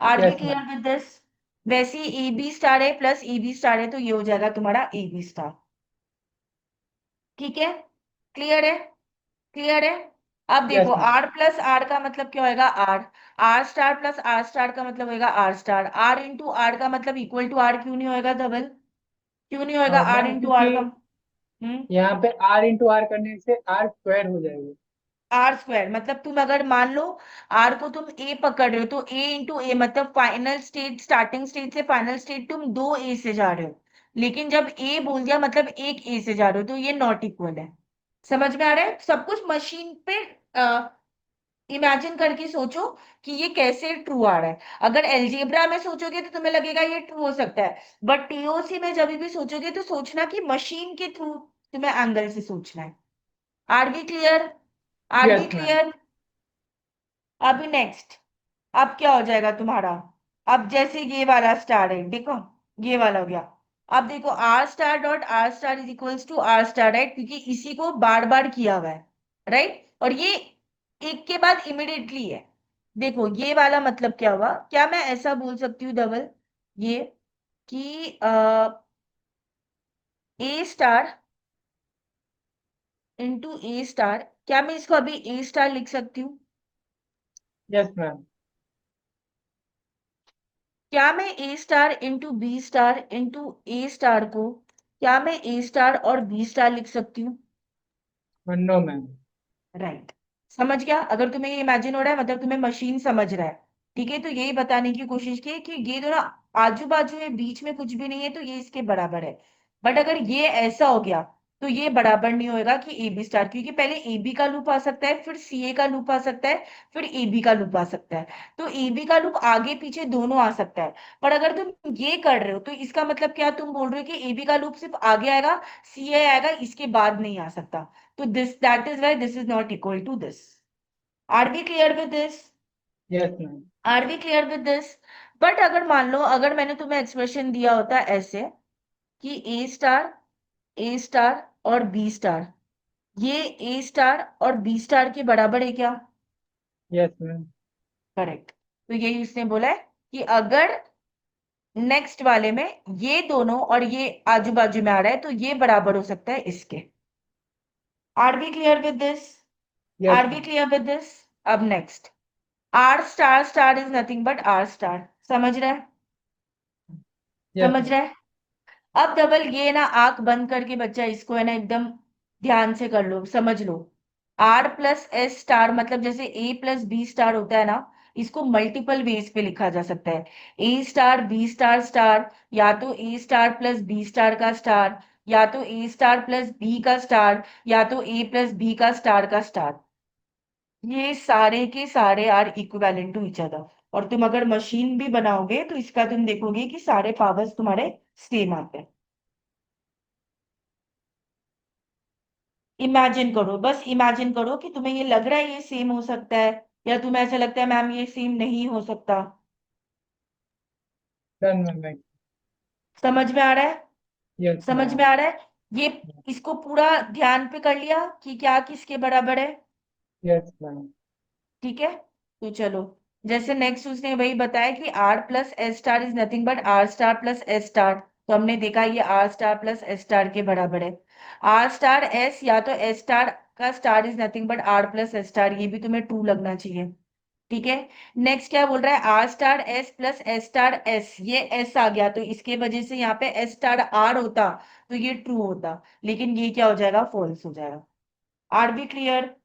Are we yes clear ma'am. With this? वैसे ही ए बी स्टार है प्लस ए बी स्टार है तो ये हो जाएगा तुम्हारा ए बी स्टार। ठीक है, क्लियर है? क्लियर है? अब देखो yes ma'am. R plus R का मतलब क्या होएगा? R. R star plus R star का मतलब होएगा R star. R into R का मतलब इक्वल टू आर क्यों नहीं होएगा धवल? क्यों नहीं होएगा आर मैम इंटू आर क्योंकि का? हम्म। यहाँ पे आर इंटू आर करने से आर स्क्वायर हो जाएगी। आर स्क्वायर मतलब तुम अगर मान लो आर को तुम ए पकड़ रहे हो तो ए इंटू ए मतलब फाइनल स्टेट, स्टार्टिंग स्टेट से फाइनल स्टेट तुम दो ए से जा रहे हो। लेकिन जब ए बोल दिया मतलब एक ए से जा रहे हो, तो ये नॉट इक्वल है। समझ में आ रहा है? सब कुछ मशीन पे इमेजिन करके सोचो कि ये कैसे ट्रू आ रहा है। अगर एलजेब्रा में सोचोगे तो तुम्हें लगेगा ये ट्रू हो सकता है, बट टीओसी में जब भी सोचोगे तो सोचना कि मशीन के थ्रू तुम्हें एंगल से सोचना है। Are we clear? Are we yes ma'am. Clear? अभी नेक्स्ट, अब क्या हो जाएगा तुम्हारा? अब जैसे ये वाला स्टार है, देखो ये वाला हो गया। अब देखो R star dot R star is equals to R star, right? क्योंकि इसी को बार बार किया हुआ है, राइट? और ये एक के बाद इमिडिएटली है। देखो ये वाला मतलब क्या हुआ? क्या मैं ऐसा बोल सकती हूँ धवल, ये कि A star into A star, क्या मैं इसको अभी ए स्टार लिख सकती हूँ? Yes ma'am. क्या मैं A star into B star into A star को, क्या मैं ए स्टार और बी स्टार लिख सकती हूँ? No ma'am. राइट। समझ गया? अगर तुम्हें ये इमेजिन हो रहा है मतलब तुम्हें मशीन समझ रहा है। ठीक है, तो यही बताने की कोशिश की है कि ये दोनों आजू बाजू है, बीच में कुछ भी नहीं है, तो ये इसके बराबर है। बट अगर ये ऐसा हो गया तो ये बराबर नहीं होएगा कि ए बी स्टार, क्योंकि पहले ए बी का लूप आ सकता है, फिर सी ए का लूप आ सकता है, फिर ए बी का लूप आ सकता है। तो ए बी का लूप आगे पीछे दोनों आ सकता है। पर अगर तुम ये कर रहे हो तो इसका मतलब क्या? तुम बोल रहे हो कि ए बी का लूप सिर्फ आगे आएगा, सी ए आएगा, इसके बाद नहीं आ सकता। तो this, that is why this is not equal to this. Are we clear with this? Yes ma'am. Are we clear with this? But अगर मान लो अगर मैंने तुम्हें एक्सप्रेशन दिया होता ऐसे कि ए स्टार और बी स्टार, ये ए स्टार और बी स्टार के बराबर है क्या? Yes ma'am. करेक्ट। तो यही उसने बोला है कि अगर नेक्स्ट वाले में ये दोनों और ये आजू बाजू में आ रहा है तो ये बराबर हो सकता है इसके। Are we clear with this? Yes are we ma'am. Clear with this? अब next, R star star is nothing but R star. समझ रहे हैं? यस समझ मैम। रहे हैं? अब डबल ये ना आंख बंद करके बच्चा इसको है ना एकदम ध्यान से कर लो, समझ लो। आर प्लस एस स्टार मतलब जैसे ए प्लस बी स्टार होता है ना, इसको मल्टीपल वेज पे लिखा जा सकता है। A star B star star, या तो A star plus B star का स्टार, या तो ए स्टार प्लस बी का स्टार, या तो ए प्लस बी का स्टार का स्टार। ये सारे के सारे are equivalent to each other. और तुम अगर मशीन भी बनाओगे तो इसका तुम देखोगे कि सारे पावर्स तुम्हारे सेम आते हैं। इमेजिन करो, बस इमेजिन करो कि तुम्हें ये लग रहा है ये सेम हो सकता है, या तुम्हें ऐसा लगता है मैम ये सेम नहीं हो सकता। Done ma'am. समझ में आ रहा है? यस समझ में मैम। आ रहा है? ये इसको पूरा ध्यान पे कर लिया कि क्या किसके बराबर है? Yes ma'am. ठीक है, तो चलो, जैसे नेक्स्ट उसने वही बताया कि R plus S star is nothing but R star plus S star. तो हमने देखा ये R star plus S star के बराबर है। आर स्टार एस या तो एस स्टार का star is nothing but R plus S star, ये भी तुम्हें ट्रू लगना चाहिए। ठीक है। नेक्स्ट क्या बोल रहा है, R star S plus S star S, ये एस आ गया तो इसके वजह से यहाँ पे एस स्टार आर होता तो ये ट्रू होता, लेकिन ये क्या हो जाएगा, फॉल्स हो जाएगा। Are we clear?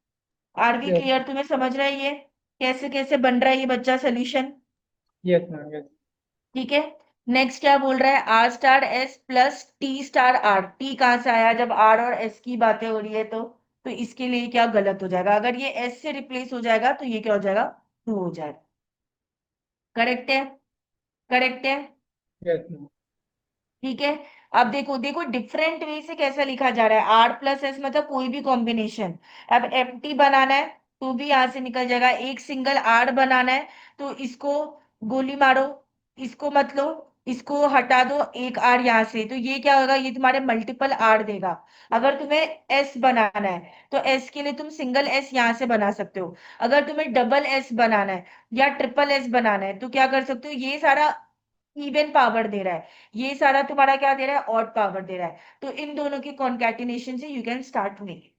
Are we yes. Clear? तुम्हें समझ रहा है ये कैसे कैसे बन रहा है ये बच्चा सोल्यूशन? Yes ma'am. यस। ठीक है। नेक्स्ट क्या बोल रहा है, R star S plus T star R. T कहाँ से आया, जब आर और एस की बातें हो रही है तो इसके लिए क्या गलत हो जाएगा, अगर ये एस से रिप्लेस हो जाएगा तो ये क्या हो जाएगा, ट्रू हो जाएगा। करेक्ट है? करेक्ट है? Yes ma'am. ठीक है। अब देखो देखो डिफरेंट वे से कैसा लिखा जा रहा है, आर प्लस एस मतलब कोई भी कॉम्बिनेशन। अब एम टी बनाना है तो भी यहां से निकल जाएगा, एक सिंगल आर बनाना है तो इसको गोली मारो, इसको मत लो, इसको हटा दो एक आर यहाँ से, तो ये क्या होगा, ये तुम्हारे मल्टीपल आर देगा। अगर तुम्हें एस बनाना है तो एस के लिए तुम सिंगल एस यहाँ से बना सकते हो। अगर तुम्हें डबल एस बनाना है या ट्रिपल एस बनाना है तो क्या कर सकते हो, ये सारा इवन पावर दे रहा है, ये सारा तुम्हारा क्या दे रहा है, ऑड पावर दे रहा है। तो इन दोनों की कॉन्कैटिनेशन से you can start making.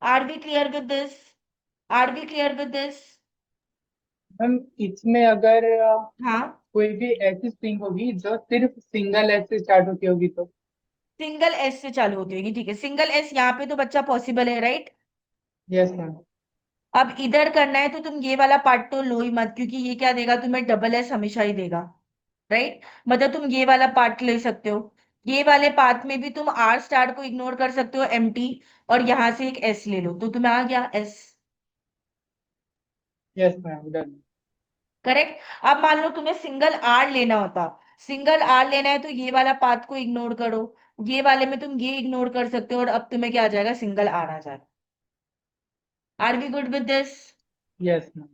Are we clear with this? Are we clear with this? Ma'am इसमें अगर हाँ, कोई भी ऐसी स्ट्रिंग होगी जो सिर्फ सिंगल एस से स्टार्ट होती होगी तो। सिंगल एस से चालू होती होगी, ठीक है, सिंगल एस यहाँ पे तो बच्चा पॉसिबल है, राइट? Yes ma'am. अब इधर करना है तो तुम ये वाला पार्ट तो लो ही मत, क्योंकि ये क्या देगा तुम्हें, डबल एस हमेशा ही देगा, राइट? मतलब तुम ये वाला पार्ट ले सकते हो, ये वाले पार्ट में भी तुम आर स्टार को इग्नोर कर सकते हो, एम टी, और यहां से एक एस ले लो तो तुम्हें आ गया S. Yes ma'am. Done. Correct. अब मान लो तुम्हें सिंगल आर लेना होता, सिंगल आर लेना है तो ये वाला पाथ को इग्नोर करो, ये वाले में तुम ये इग्नोर कर सकते हो और अब तुम्हें क्या आ जाएगा, सिंगल आर आ जाएगा। Are we good with this? Yes ma'am.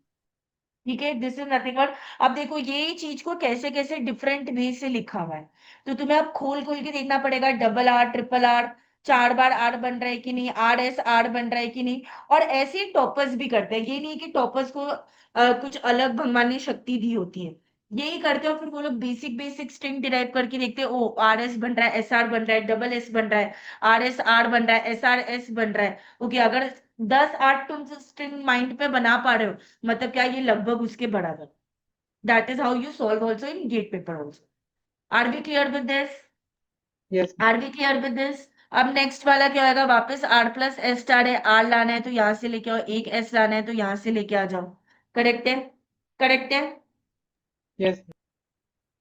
ठीक है, दिस इज नथिंग बट, अब देखो ये चीज को कैसे कैसे डिफरेंट वे से लिखा हुआ है, तो तुम्हें अब खोल खोल के देखना पड़ेगा, डबल आर ट्रिपल आर, चार बार आर बन रहा है कि नहीं, आर एस आर बन रहा है कि नहीं। और ऐसे ही टॉपर्स भी करते हैं, ये नहीं कि टॉपर्स को कुछ अलग भगवान ने शक्ति दी होती है, यही करते हो, फिर वो लोग बेसिक बेसिक स्ट्रिंग डिराइव करके देखते हैं, ओ आर एस बन रहा है, एस आर बन रहा है, डबल एस बन रहा है, आर एस आर बन रहा है, एस आर एस बन रहा है। ओके, अगर 10 8 तुम स्ट्रिंग माइंड पे बना पा रहे हो, मतलब क्या, ये लगभग उसके बराबर। That is how you solve also in GATE paper also. Are we clear with this? Yes. Are we clear with this? अब नेक्स्ट वाला क्या होगा, वापस आर प्लस एस स्टार है, आर लाना है तो यहां से लेके आओ, एक एस लाना है तो यहां से लेके आ जाओ। करेक्ट है? करेक्ट है? यस।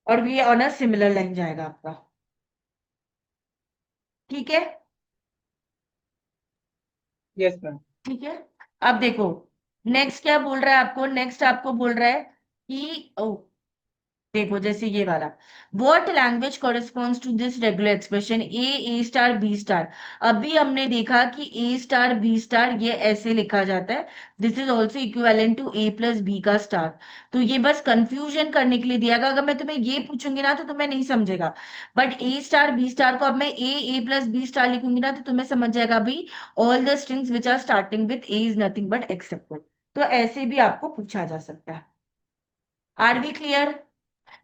और ये ऑन अ सिमिलर लाइन जाएगा आपका। ठीक है? Yes ma'am. ठीक है। अब देखो नेक्स्ट क्या बोल रहा है आपको, नेक्स्ट आपको बोल रहा है कि ओ, देखो जैसे ये वाला, what language corresponds to this regular expression A star B star. अभी हमने देखा कि ए स्टार बी स्टार ये ऐसे लिखा जाता है, this is also equivalent to A plus B का स्टार। तो ये बस कंफ्यूजन करने के लिए दिया गया, अगर मैं तुम्हें ये पूछूंगी ना तो तुम्हें नहीं समझेगा, but A star B star को अब मैं ए प्लस बी स्टार लिखूंगी ना तो तुम्हें समझ जाएगा भाई, all the strings which are starting with A is nothing but accept. तो ऐसे भी आपको पूछा जा सकता है। Are we clear?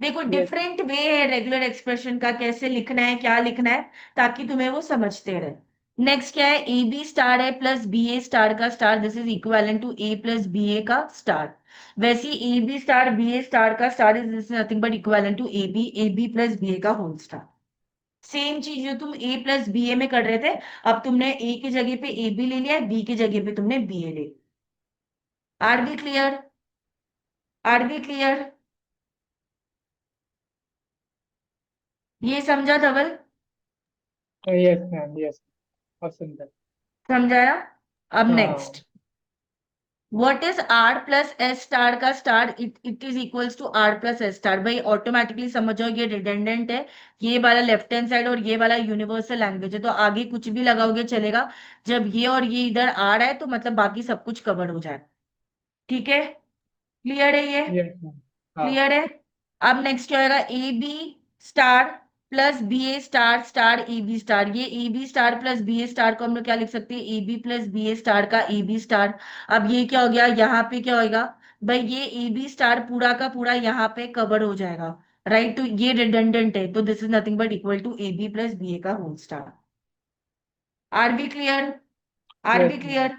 देखो यस। डिफरेंट वे है रेगुलर एक्सप्रेशन का, कैसे लिखना है क्या लिखना है, ताकि तुम्हें वो समझते रहे। नेक्स्ट क्या है, ए बी स्टार है प्लस बी ए स्टार का star, this is equivalent to A plus B A का स्टार। वैसे A B star B A star का star is this nothing but equivalent to A B plus B A का whole star. Same चीज जो तुम ए plus B ए में कर रहे थे, अब तुमने ए की जगह पे ए बी ले लिया, बी की जगह पे तुमने बी ए ले लिया। Are we clear? Are we clear? ये समझा धवल? Yes ma'am, yes. और सुंदर। समझाया? अब नेक्स्ट, हाँ। What is R plus S star का star, it is equals to R plus S star. भाई ऑटोमेटिकली समझो ये रिडंडेंट है, ये वाला लेफ्ट हैंड साइड और ये वाला यूनिवर्सल लैंग्वेज है, तो आगे कुछ भी लगाओगे चलेगा। जब ये और ये इधर आ रहा है तो मतलब बाकी सब कुछ कवर हो जाए। ठीक है? क्लियर है ये? Yes ma'am. हाँ। क्लियर है? अब नेक्स्ट क्या होगा, A B star plus B A star star A B star. ये A B star plus B A star को हम लोग क्या लिख सकते हैं, A B plus B A star का ए बी स्टार। अब ये क्या हो गया, यहाँ पे क्या होगा भाई, ये ए बी स्टार पूरा का पूरा यहाँ पे कवर हो जाएगा, राइट? तो ये रिडंडेंट है, तो this is nothing but equal to A B plus B A का whole star. Are we clear? Are yes B ma'am. Clear?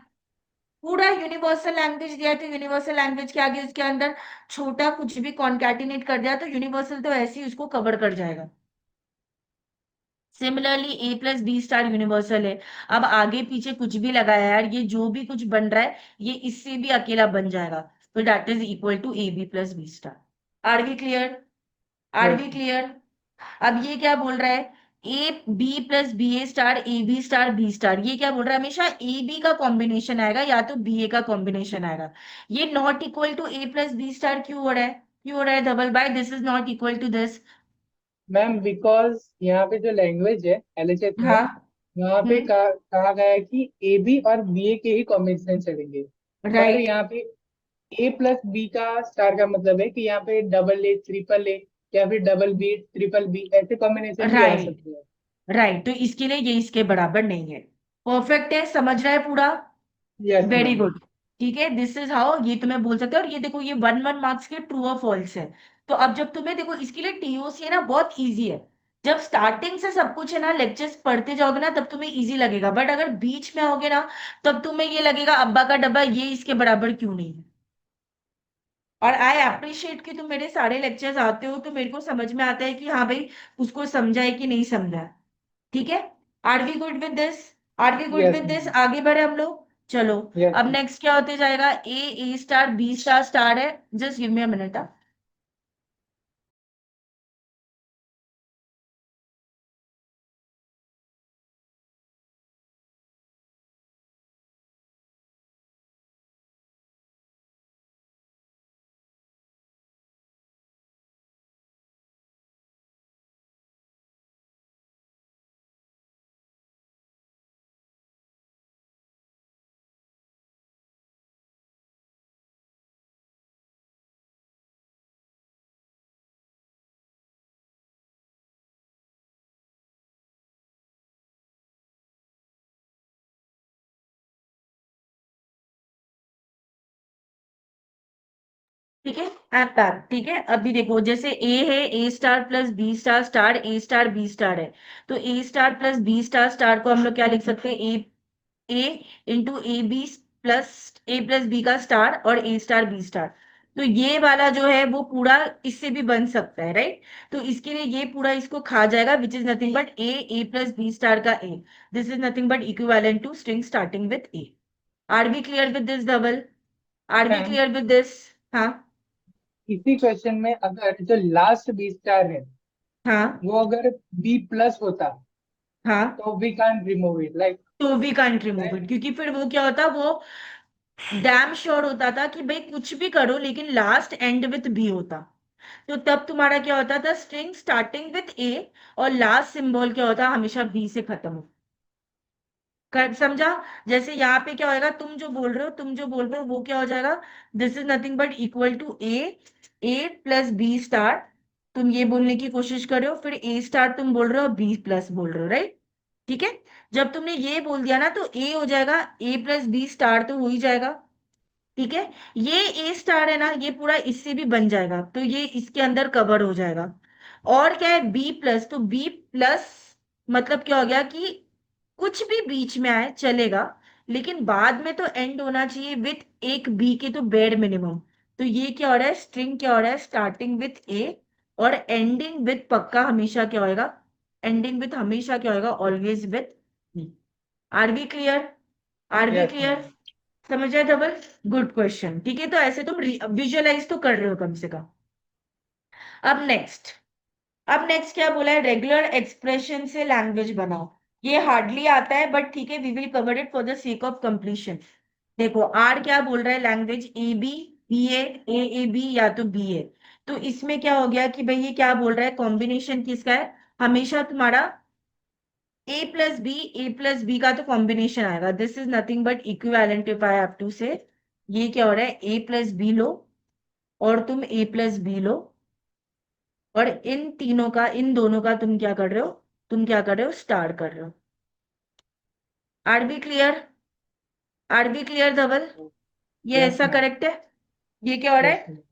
पूरा यूनिवर्सल लैंग्वेज दिया है, तो यूनिवर्सल लैंग्वेज के आगे उसके अंदर छोटा कुछ भी कॉन्कैटिनेट कर दिया तो यूनिवर्सल तो ऐसे ही उसको कवर कर जाएगा। सिमिलरली ए प्लस बी स्टार यूनिवर्सल है। अब आगे पीछे कुछ भी लगाया यार, ये जो भी कुछ बन रहा है ये इससे भी अकेला बन जाएगा, तो that is equal to A B plus B star. Are we clear? Are yes B ma'am. Clear? अब ये क्या बोल रहा है, A B plus B A star A B star B star. ये क्या बोल रहा है, हमेशा ए बी का कॉम्बिनेशन आएगा या तो बी ए का कॉम्बिनेशन आएगा। ये not equal to A plus B star क्यों हो रहा है, क्यों हो रहा है धवल भाई, this is not equal to this? Ma'am because यहाँ पे जो लैंग्वेज है एलएचएस में, हाँ। यहाँ पे हम्म। कहा गया है कि ए बी और बी ए के ही कॉम्बिनेशन चलेंगे। पर राइट। यहाँ पे ए प्लस बी का स्टार का मतलब है कि यहाँ पे डबल ए ट्रिपल ए या फिर डबल बी ट्रिपल बी ऐसे कॉम्बिनेशन भी आ राइट। सकते हैं। राइट, तो इसके लिए ये इसके बराबर नहीं है। परफेक्ट है, समझ रहा है पूरा? Yes very ma'am. गुड। ठीक है, दिस इज हाउ ये तुम्हें बोल सकते हो। और ये देखो, ये 1 1 मार्क्स के ट्रू और फॉल्स है। तो अब जब तुम्हें देखो, इसके लिए टीओसी है ना, बहुत इजी है। जब स्टार्टिंग से सब कुछ है ना, लेक्चर्स पढ़ते जाओगे ना, तब तुम्हें इजी लगेगा, बट अगर बीच में आओगे ना, तब तुम्हें ये लगेगा अब्बा का डब्बा ये इसके बराबर क्यों नहीं है। और आई अप्रिशिएट कि तुम मेरे सारे लेक्चर्स आते हो, तो मेरे को समझ में आता है कि हाँ भाई, उसको समझा है कि नहीं समझा है। ठीक है? Are we good with this? Are we good yes with this? Ma'am. आगे बढ़े हम लोग, चलो। यस अब मैम। नेक्स्ट क्या होते जाएगा, ए स्टार बी स्टार स्टार है। Just give me a minute. ठीक है, एट दैट। ठीक है, अभी देखो, जैसे ए है, A star plus B star star A star B star है। तो A star plus B star star को हम लोग क्या लिख सकते हैं, A into A B plus A plus B का स्टार और ए स्टार बी स्टार। तो ये वाला जो है वो पूरा इससे भी बन सकता है, राइट? तो इसके लिए ये पूरा इसको खा जाएगा, which is nothing but A plus B star का A. This is nothing but equivalent to string starting with A. Are we clear with this double? Are we ma'am clear with this? हाँ। इसी question में अगर जो last B star है हाँ। वो अगर बी प्लस होता हाँ, तो we can't remove it like तो we can't remove that. It, क्योंकि फिर वो क्या होता, वो डैम श्योर होता था कि भाई कुछ भी करो लेकिन लास्ट एंड विथ बी होता। तो तब तुम्हारा क्या होता था, स्ट्रिंग स्टार्टिंग विथ ए और लास्ट सिंबल क्या होता, हमेशा बी से खत्म हो। समझा? जैसे यहाँ पे क्या होएगा, तुम जो बोल रहे हो वो क्या हो जाएगा, this is nothing but equal to A plus B star. तुम ये बोलने की कोशिश कर रहे हो, फिर ए स्टार तुम बोल रहे हो, बी प्लस बोल रहे हो, राइट? ठीक है, जब तुमने ये बोल दिया ना, तो ए हो जाएगा, ए प्लस बी स्टार तो हो ही जाएगा। ठीक है, ये ए स्टार है ना, ये पूरा इससे भी बन जाएगा, तो ये इसके अंदर कवर हो जाएगा। और क्या है, बी प्लस, तो बी प्लस मतलब क्या हो गया कि कुछ भी बीच में आए चलेगा, लेकिन बाद में तो एंड होना चाहिए विथ एक बी के तो बेड मिनिमम। तो ये क्या हो रहा है, स्ट्रिंग क्या हो रहा है, स्टार्टिंग विथ ए और एंडिंग विथ पक्का हमेशा क्या होएगा, एंडिंग विथ हमेशा क्या होएगा, always with B. Are we clear? Are we yes clear? Ma'am. समझ आए धवल? Good question. ठीक है, तो ऐसे तुम विजुअलाइज तो कर रहे हो कम से कम। अब नेक्स्ट, अब नेक्स्ट क्या बोला है, रेगुलर एक्सप्रेशन से लैंग्वेज बनाओ। ये हार्डली आता है बट ठीक है, we will cover it for the sake of completion. देखो आर क्या बोल रहा है, language A B, B A B या तो बी ए। तो इसमें क्या हो गया कि भाई ये क्या बोल रहा है, कॉम्बिनेशन किसका है, हमेशा तुम्हारा ए प्लस बी का तो कॉम्बिनेशन आएगा। This is nothing but equivalent if I have to say. ये क्या हो रहा है, ए प्लस बी लो और तुम ए प्लस बी लो, और इन तीनों का, इन दोनों का तुम क्या कर रहे हो, तुम क्या कर रहे हो, स्टार कर रहे हो। Are we clear? Are we clear Dhaval? ये यस ऐसा मैम। करेक्ट है? ये क्या हो रहा यस है, मैम।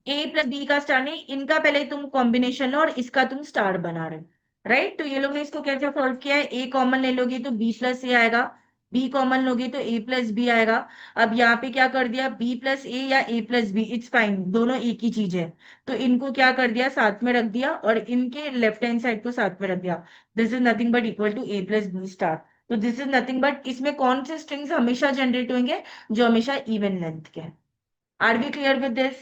ए प्लस बी का स्टार नहीं, इनका पहले तुम कॉम्बिनेशन लो और इसका तुम स्टार बना रहे हो। राइट, तो ये लोग ने इसको कैसे सॉल्व किया है, ए कॉमन ले लोगे तो बी प्लस ए आएगा, बी कॉमन लोगे तो ए प्लस बी आएगा। अब यहाँ पे क्या कर दिया, बी प्लस ए या ए प्लस बी, इट्स फाइन, दोनों एक ही चीज है। तो इनको क्या कर दिया, साथ में रख दिया और इनके लेफ्ट हैंड साइड को साथ में रख दिया। This is nothing but equal to A plus B star. तो दिस इज नथिंग बट, इसमें कौन से स्ट्रिंग्स हमेशा जनरेट होंगे, जो हमेशा इवन लेंथ के हैं। Are we clear with this?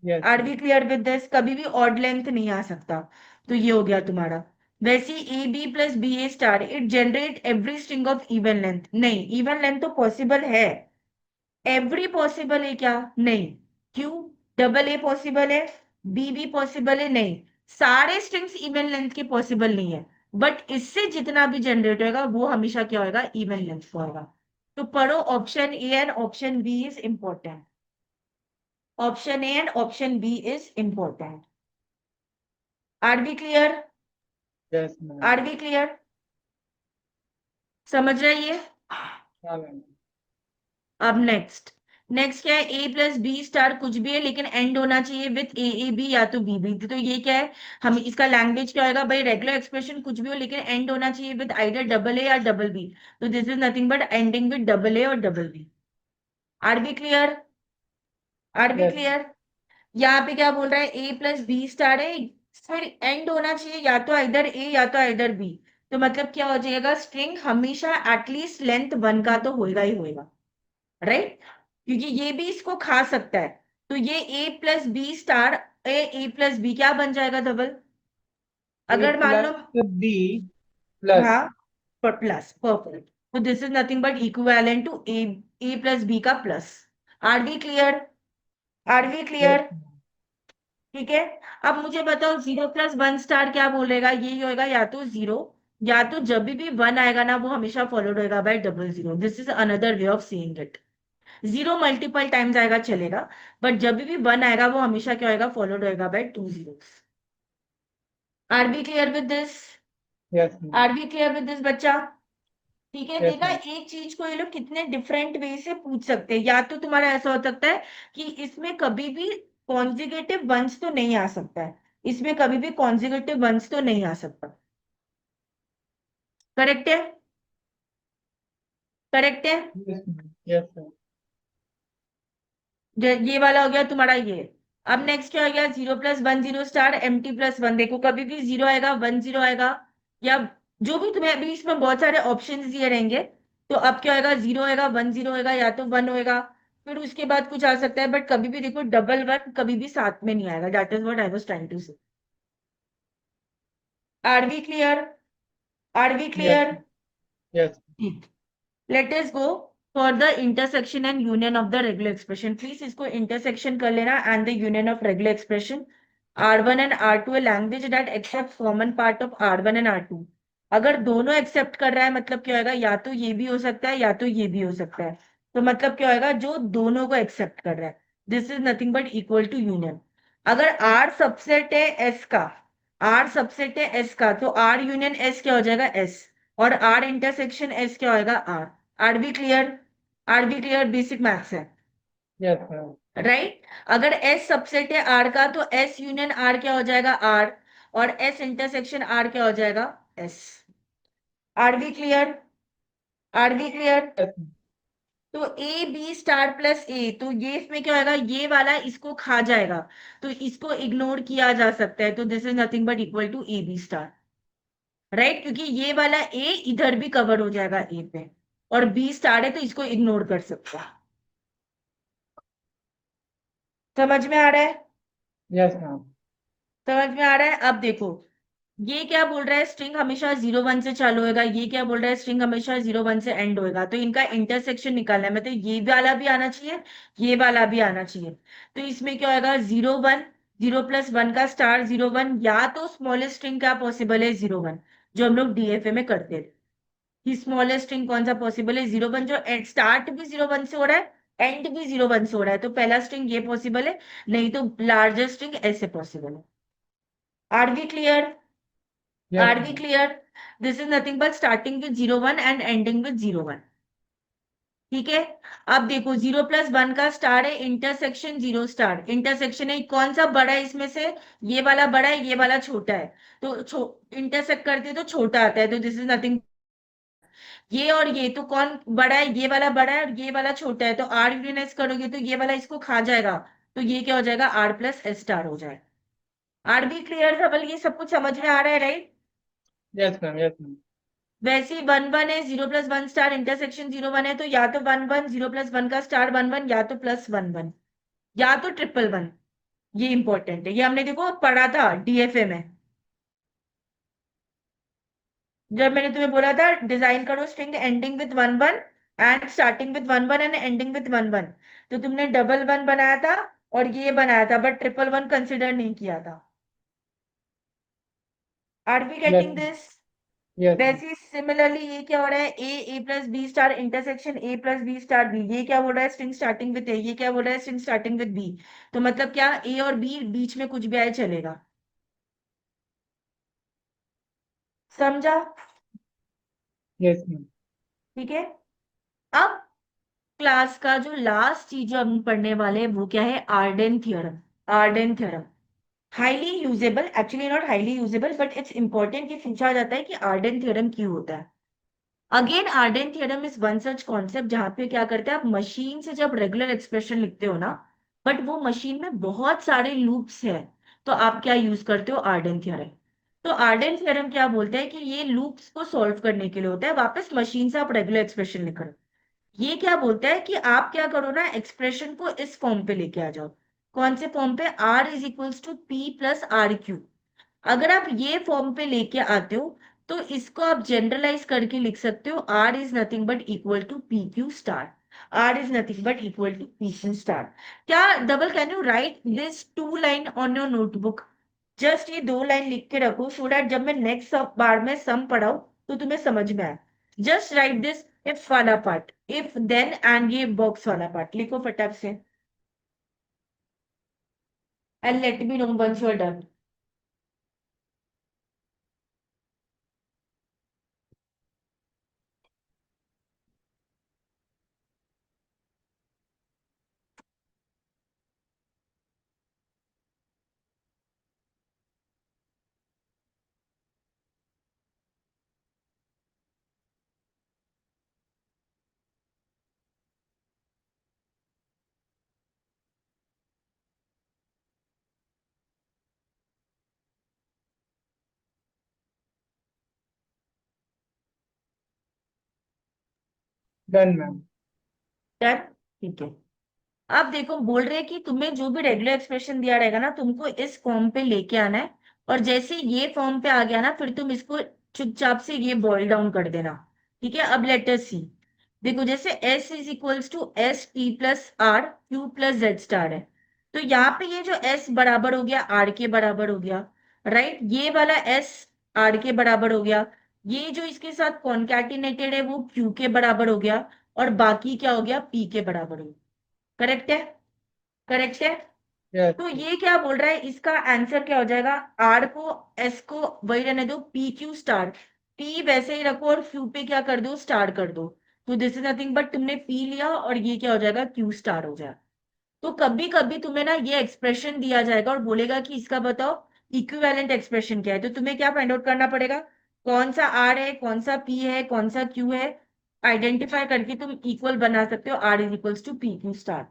Yes are ma'am. We clear with this? कभी भी ऑड लेंथ नहीं आ सकता। तो ये हो गया तुम्हारा। वैसे A B plus B A star, it generate every string of even length, नहीं इवन लेंथ तो पॉसिबल है, एवरी पॉसिबल है क्या, नहीं। क्यों, डबल ए पॉसिबल है, बी भी पॉसिबल है, नहीं, सारे स्ट्रिंग्स इवन लेंथ के पॉसिबल नहीं है। बट इससे जितना भी जनरेट होगा वो हमेशा क्या होगा, इवन लेंथ का होगा। तो पढ़ो option A and option B is important, option A and option B is important. Are we clear? Yes ma'am. Are we clear? समझ रहे हैं ये? हाँ मैम। अब नेक्स्ट, नेक्स्ट क्या है, ए प्लस बी स्टार कुछ भी है लेकिन एंड होना चाहिए विथ ए बी या तो बी बी। तो ये क्या है, हम इसका लैंग्वेज क्या होगा भाई, रेगुलर एक्सप्रेशन कुछ भी हो लेकिन एंड होना चाहिए विद आइदर डबल ए या डबल बी। तो this is nothing but ending with double A और double B. Are we clear? Are we yes. Clear? यहाँ पे क्या बोल रहा है, ए प्लस बी स्टार है, फिर एंड होना चाहिए या तो आइदर ए या तो आइदर बी। तो मतलब क्या हो जाएगा, स्ट्रिंग हमेशा एटलीस्ट लेंथ वन का तो होगा ही होगा, राइट, क्योंकि ये भी इसको खा सकता है। तो ये ए plus B star, A plus B क्या बन जाएगा धवल, ए अगर मान लो, प्लस बी प्लस। हाँ, पर प्लस, परफेक्ट। तो this is nothing but equivalent to A plus B का plus. Are we clear? Are we yes clear? Ma'am. ठीक है। अब मुझे बताओ, जीरो प्लस वन स्टार क्या बोलेगा, यही होएगा या तो जीरो, या तो जब भी वन आएगा ना वो हमेशा फॉलोड होएगा bye double zero. This is another way of seeing it. Zero multiple times आएगा चलेगा, बट जब भी वन आएगा वो हमेशा क्या होएगा, फॉलोड होएगा by two zeros. Are we clear with this? Yes ma'am. Are we clear with this बच्चा? ठीक है, यस देखा मैम। एक चीज को ये लोग कितने डिफरेंट वे से पूछ सकते हैं। या तो तुम्हारा ऐसा हो सकता है कि इसमें कभी भी कॉन्जिगेटिव वंस तो नहीं आ सकता है, इसमें कभी भी कॉन्जिगेटिव वंस तो नहीं आ सकता। करेक्ट है? करेक्ट है? Yes ma'am. Yes ma'am. ये वाला हो गया तुम्हारा ये। अब नेक्स्ट क्या हो गया, zero plus one zero star, empty plus one. देखो कभी भी जीरो आएगा, वन जीरो आएगा, या जो भी तुम्हें अभी इसमें बहुत सारे ऑप्शंस दिए रहेंगे। तो अब क्या होगा, जीरो होएगा, वन जीरो होएगा, या तो वन होएगा, फिर उसके बाद कुछ आ सकता है, बट कभी भी देखो डबल वन कभी भी साथ में नहीं आएगा। That is what I was trying to say. Are we clear? Are we yes. Clear? Yes. Let us go for the intersection and union of the regular expression. Please इसको intersection कर लेना, and the union of regular expression. R1 and R2 a language that accept common part of R1 and R2। अगर दोनों accept कर रहा है मतलब क्या होगा, या तो ये भी हो सकता है या तो ये भी हो सकता है। तो मतलब क्या होगा, जो दोनों को एक्सेप्ट कर रहा है, this is nothing but equal to union. अगर R सबसेट है S का, R सबसेट है S का, तो R यूनियन S क्या हो जाएगा, S। और R इंटरसेक्शन S क्या होएगा, R। Are we clear? Are we clear? Basic maths है, यस मैम। राइट। अगर S सबसेट है R का तो S यूनियन R क्या हो जाएगा, R। और S इंटरसेक्शन R क्या हो जाएगा, S। Are we clear? Are we clear? Yes तो A B star plus A, तो ये इसमें क्या होगा, ये वाला इसको खा जाएगा, तो इसको इग्नोर किया जा सकता है, तो this is nothing but equal to A B star, right, क्योंकि ये वाला ए इधर भी कवर हो जाएगा ए पे, और बी स्टार है तो इसको इग्नोर कर सकता है। समझ में आ रहा है? Yes ma'am. समझ में आ रहा है? अब देखो, ये क्या बोल रहा है, स्ट्रिंग हमेशा 0 1 से चालू होएगा, ये क्या बोल रहा है, स्ट्रिंग हमेशा 0 1 से एंड होएगा, तो इनका इंटरसेक्शन निकालना है, मतलब ये वाला भी आना चाहिए, ये वाला भी आना चाहिए। तो इसमें क्या होगा, 0 1, 0 + 1 का स्टार 0 1, या तो स्मॉलेस्ट स्ट्रिंग क्या पॉसिबल है, 0 1, जो हम लोग डीएफए में करते थे कि स्मॉलेस्ट स्ट्रिंग कौन सा पॉसिबल है, 0 1, जो स्टार्ट भी 0 1 से हो रहा है, एंड भी 0 1 से हो रहा है, तो पहला स्ट्रिंग ये पॉसिबल है, नहीं तो लार्जर स्ट्रिंग ऐसे पॉसिबल है। Are we clear? Yes are we ma'am. Clear? This is nothing but starting with 0 1 and ending with 0 1। ठीक है, अब देखो 0 + 1 का स्टार है, इंटरसेक्शन 0 स्टार, इंटरसेक्शन है, कौन सा बड़ा है इसमें से, ये वाला बड़ा है, ये वाला छोटा है, तो इंटरसेक्ट करते हैं तो छोटा आता है, तो दिस इज नथिंग, ये और ये, तो कौन बड़ा है, ये वाला बड़ा है और ये वाला छोटा है, तो आर यूनियनाइज करोगे तो ये वाला इसको खा जाएगा, तो ये क्या हो जाएगा, आर प्लस एस स्टार हो जाएगा। Are we clear? सबल ये सब कुछ समझ में आ रहा है, right? Yes ma'am. Yes ma'am. वैसे ही 1 1 है, 0 + 1 स्टार इंटरसेक्शन 0 1 है, तो या तो 1 1, 0 + 1 का स्टार 1 1, या तो +1 1, या तो 1 1 1। ये इंपॉर्टेंट है, ये हमने देखो पढ़ा था डीएफए में, जब मैंने तुम्हें बोला था डिजाइन करो string ending with 1 1 and starting with 1 1 and ending with 1 1, तो तुमने डबल वन बनाया था और ये बनाया था, बट 1 1 1 कंसिडर नहीं किया था। Are we yes getting this? Yes ma'am. वैसे ही सिमिलरली ये क्या हो रहा है, A+ B star intersection ए+बी star B, ये क्या बोल रहा है, स्ट्रिंग स्टार्टिंग विद ए, ये क्या बोल रहा है, स्ट्रिंग स्टार्टिंग विद बी, तो मतलब क्या, ए और बी बीच में कुछ भी आए चलेगा। समझा? Yes ma'am. ठीक है, अब क्लास का जो लास्ट चीज जो हम पढ़ने वाले हैं वो क्या है, Arden theorem. Arden theorem highly usable, actually not highly usable but it's important, कि पूछा जाता है कि आर्डेन थ्योरम क्यों होता है। Again Arden theorem is one such concept जहां पे क्या करते हैं, आप मशीन से जब रेगुलर एक्सप्रेशन लिखते हो ना, बट वो मशीन में बहुत सारे लूप्स है, तो आप क्या यूज करते हो, आर्डेन थ्योरम। तो आर्डेन थ्योरम क्या बोलते हैं कि ये लूप्स को सॉल्व करने के लिए होता है, वापस मशीन से आप रेगुलर एक्सप्रेशन लिख रहे हो। ये क्या बोलता है कि आप क्या करो ना, एक्सप्रेशन को इस फॉर्म पे लेके आ जाओ, कौन से फॉर्म पे, R = P + RQ। अगर आप ये फॉर्म पे लेके आते हो तो इसको आप जनरलाइज करके लिख सकते हो, R is nothing but equal to P Q star. R is nothing but equal to P Q star. क्या double, can you write this 2 line on your notebook? Just ये 2 लाइन लिख के रखो, सो दैट जब मैं next बार में सम पढ़ाऊं तो तुम्हें समझ में आए। जस्ट राइट दिस, इफ वाला पार्ट, इफ देन एंड ये बॉक्स वाला पार्ट लिखो फटाक से, and let me know once you are done. Done ma'am. Done? ठीक है, अब देखो बोल रहे हैं कि तुम्हें जो भी रेगुलर एक्सप्रेशन दिया रहेगा ना, तुमको इस फॉर्म पे लेके आना है, और जैसे ये फॉर्म पे आ गया ना, फिर तुम इसको चुपचाप से ये बॉइल डाउन कर देना। ठीक है, अब लेटर सी, देखो जैसे S = S T + R Q + Z star है, तो यहाँ पे ये जो S बराबर हो गया R के बराबर हो गया, राइट, ये वाला S R के बराबर हो गया, ये जो इसके साथ कॉन्कैटिनेटेड है वो Q के बराबर हो गया, और बाकी क्या हो गया, P के बराबर हो गया। करेक्ट है? करेक्ट है? यस तो ये क्या बोल रहा है, इसका आंसर क्या हो जाएगा, आर को, एस को वही रहने दो, पी क्यू स्टार, पी वैसे ही रखो और क्यू पे क्या कर दो, स्टार कर दो, तो दिस इज नथिंग बट तुमने पी लिया और ये क्या हो जाएगा, क्यू स्टार हो जाएगा। तो कभी कभी तुम्हें ना ये एक्सप्रेशन दिया जाएगा और बोलेगा कि इसका बताओ इक्विवेलेंट एक्सप्रेशन क्या है, तो तुम्हें क्या फाइंड आउट करना पड़ेगा, कौन सा आर है, कौन सा पी है, कौन सा क्यू है, आइडेंटिफाई करके तुम इक्वल बना सकते हो, R is equals to P Q star.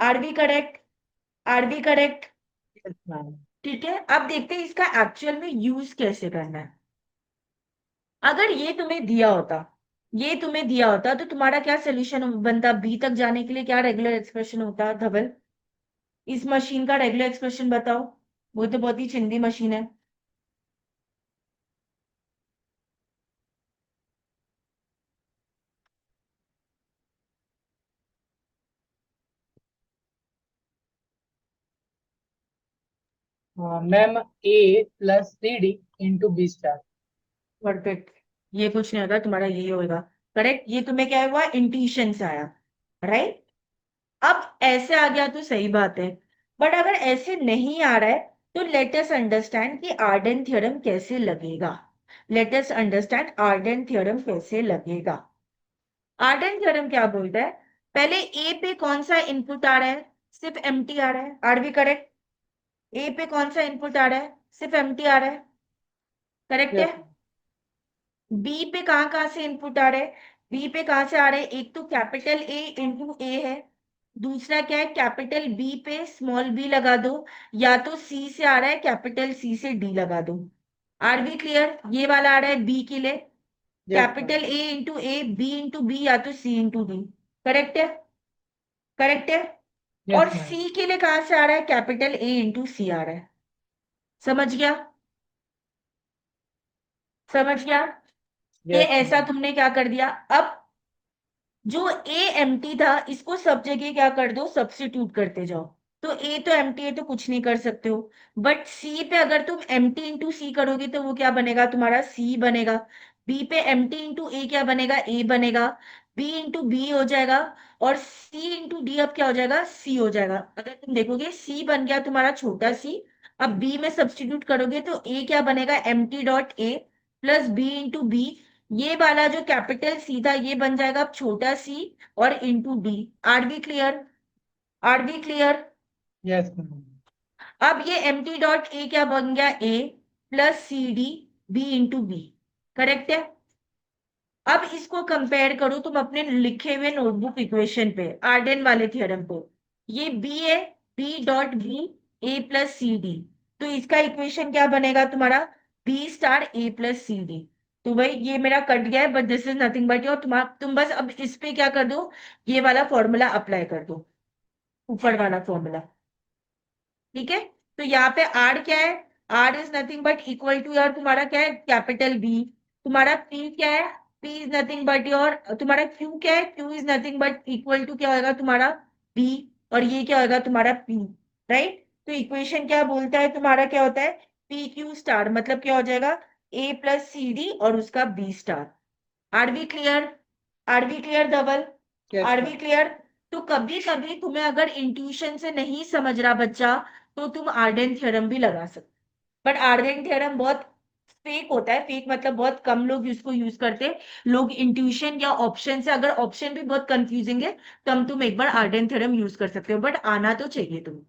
Are we correct? Are we correct? Yes ma'am. ठीक है, अब देखते हैं इसका एक्चुअल में यूज कैसे करना है। अगर ये तुम्हें दिया होता, ये तुम्हें दिया होता तो तुम्हारा क्या सोल्यूशन बनता? बी तक जाने के लिए क्या रेगुलर एक्सप्रेशन होता धवल? इस मशीन का रेगुलर एक्सप्रेशन बताओ। वो तो बहुत ही चिंदी मशीन है। Ma'am A plus C D into B star. Perfect. ये कुछ नहीं होगा, तुम्हारा यही होगा। करेक्ट, ये तुम्हें क्या हुआ? इंट्यूशन से आया, राइट? अब ऐसे आ गया तो सही बात है, बट अगर ऐसे नहीं आ रहा है तो लेट अस अंडरस्टैंड कि आर्डन थ्योरम कैसे लगेगा। Let us understand Arden theorem कैसे लगेगा। आर्डन थ्योरम क्या बोलता है? पहले ए पे कौन सा इनपुट आ रहा है? सिर्फ एम्प्टी आ रहा है। Are we correct? ए पे कौन सा इनपुट आ रहा है? सिर्फ एम्प्टी आ रहा है। करेक्ट है? यस। बी पे कहाँ कहाँ से इनपुट आ रहे हैं? बी पे कहाँ से आ रहे हैं? एक तो कैपिटल ए इंटू ए है। दूसरा क्या है? कैपिटल बी पे स्मॉल बी लगा दो, या तो सी से आ रहा है, कैपिटल सी से डी लगा दो। Are we clear? ये वाला आ रहा है बी के लिए, yes ma'am. Capital A into A, B into B, या तो सी इंटू डी। करेक्ट है? करेक्ट है? यस और मैम। सी के लिए कहाँ से आ रहा है? कैपिटल ए इंटू सी आ रहा है। समझ गया? समझ गया? ये यस ऐसा मैम। तुमने क्या कर दिया। अब जो ए एम्प्टी था इसको सब जगह क्या कर दो? सब्स्टिट्यूट करते जाओ। तो ए तो एम्प्टी है तो कुछ नहीं कर सकते हो, बट सी पे अगर तुम एम्प्टी इंटू सी करोगे तो वो क्या बनेगा? तुम्हारा सी बनेगा। बी पे एम्प्टी इंटू ए क्या बनेगा? ए बनेगा। बी इंटू बी हो जाएगा, और सी इंटू डी अब क्या हो जाएगा? सी हो जाएगा। अगर तुम देखोगे सी बन गया तुम्हारा छोटा सी। अब बी में सब्स्टिट्यूट करोगे तो ए क्या बनेगा? Empty dot A plus B into B. ये वाला जो कैपिटल सी था ये बन जाएगा अब छोटा सी, और into D. Are we clear? Are we clear? Yes ma'am. अब ये एम टी डॉट ए क्या बन गया? A plus C D B into B. Correct है? अब इसको कंपेयर करो तुम अपने लिखे हुए नोटबुक इक्वेशन पे, आर्डन वाले थ्योरम पे। ये बी है, B dot B A plus C D. तो इसका इक्वेशन क्या बनेगा तुम्हारा? B star A plus C D. तो भाई ये मेरा कट गया है, but this is nothing but your, तुम बस अब इस पे क्या कर दो? ये वाला फॉर्मूला अप्लाई कर दो, ऊपर वाला फॉर्मूला। ठीक है? तो यहाँ पे आर क्या है? R is nothing but equal to your, तुम्हारा क्या है? Capital B. तुम्हारा पी क्या है? P is nothing but your, तुम्हारा क्यू क्या है? Q is nothing but equal to क्या होगा तुम्हारा? बी। और ये क्या होगा तुम्हारा? पी। राइट? तो इक्वेशन क्या बोलता है तुम्हारा? क्या होता है? पी क्यू स्टार मतलब क्या हो जाएगा? ए प्लस सी डी और उसका B star. Are we clear? Are we clear Dhaval? Yes are we ma'am. Clear? तो कभी कभी तुम्हें अगर इंट्यूशन से नहीं समझ रहा बच्चा, तो तुम आर्डन थ्योरम भी लगा सकते। बट आर्डन थ्योरम बहुत फेक होता है। फेक मतलब बहुत कम लोग इसको यूज करते हैं। लोग इंट्यूशन या ऑप्शन से, अगर ऑप्शन भी बहुत कंफ्यूजिंग है तो हम तुम एक बार आर्डन थ्योरम यूज कर सकते हो, बट आना तो चाहिए तुम्हें।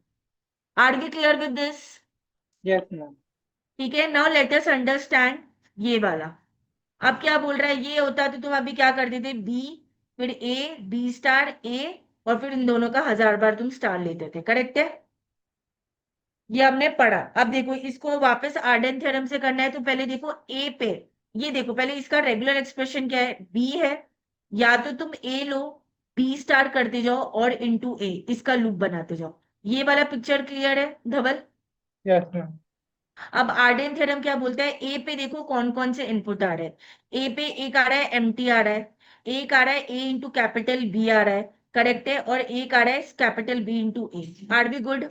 Are we clear with this? Yes ma'am. ठीक है, नाउ लेट अस अंडरस्टैंड ये वाला। अब क्या बोल रहा है? ये होता तो तुम अभी क्या कर देते? बी, फिर ए, बी स्टार ए, और फिर इन दोनों का 1000 बार तुम स्टार लेते थे। करेक्ट है? ये हमने पढ़ा। अब देखो इसको वापस आर्डन थ्योरम से करना है तो पहले देखो ए पे। ये देखो पहले इसका रेगुलर एक्सप्रेशन क्या है? बी है, या तो तुम ए लो, बी स्टार करते जाओ और इनटू ए, इसका लूप बनाते जाओ। ये वाला पिक्चर क्लियर है धवल? Yes ma'am. अब आर्डन थ्योरम क्या बोलता है? ए पे देखो कौन कौन से इनपुट आ रहे हैं। ए पे एक आ रहा है एम्प्टी आ रहा है, एक आ रहा है ए इंटू कैपिटल बी आ रहा है। करेक्ट है? और एक आ रहा है capital B into A. Are we good?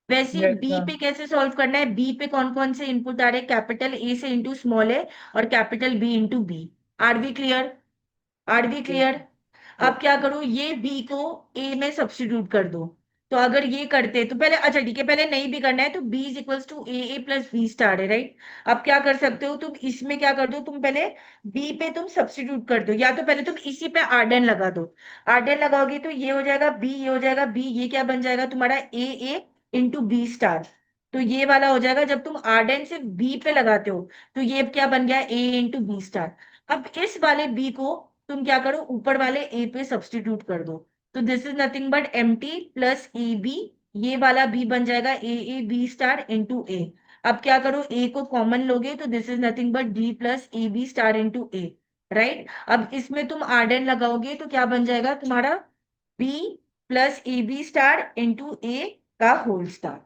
वैसे यस बी मैम। पे कैसे सॉल्व करना है? बी पे कौन कौन से इनपुट आ रहे हैं? कैपिटल ए से इंटू स्मॉल ए और capital B into B. Are we clear? Are we yes. Clear? Yes. अब क्या करो? ये बी को ए में सब्स्टिट्यूट कर दो। तो अगर ये करते तो पहले, अच्छा ठीक है, पहले नहीं भी करना है तो B is equals to A plus B star है, राइट? अब क्या कर सकते हो तुम? इसमें क्या कर दो तुम? पहले बी पे तुम सब्स्टिट्यूट कर दो, या तो पहले तुम इसी पे आर्डन लगा दो। आर्डन लगाओगे तो ये हो जाएगा बी, ये हो जाएगा बी, ये क्या बन जाएगा तुम्हारा? ए इंटू बी स्टार। तो ये वाला हो जाएगा, जब तुम आर्डन से बी पे लगाते हो तो ये क्या बन गया? ए इंटू बी स्टार। अब इस वाले बी को तुम क्या करो, ऊपर वाले ए पे सब्स्टिट्यूट कर दो। तो this is nothing but empty plus A B, ये वाला बी बन जाएगा A B star into A. अब क्या करो, ए को कॉमन लोगे तो this is nothing but D plus A B star into A, right. अब इसमें तुम आरडेन लगाओगे तो क्या बन जाएगा तुम्हारा, B plus A B star into A का whole star.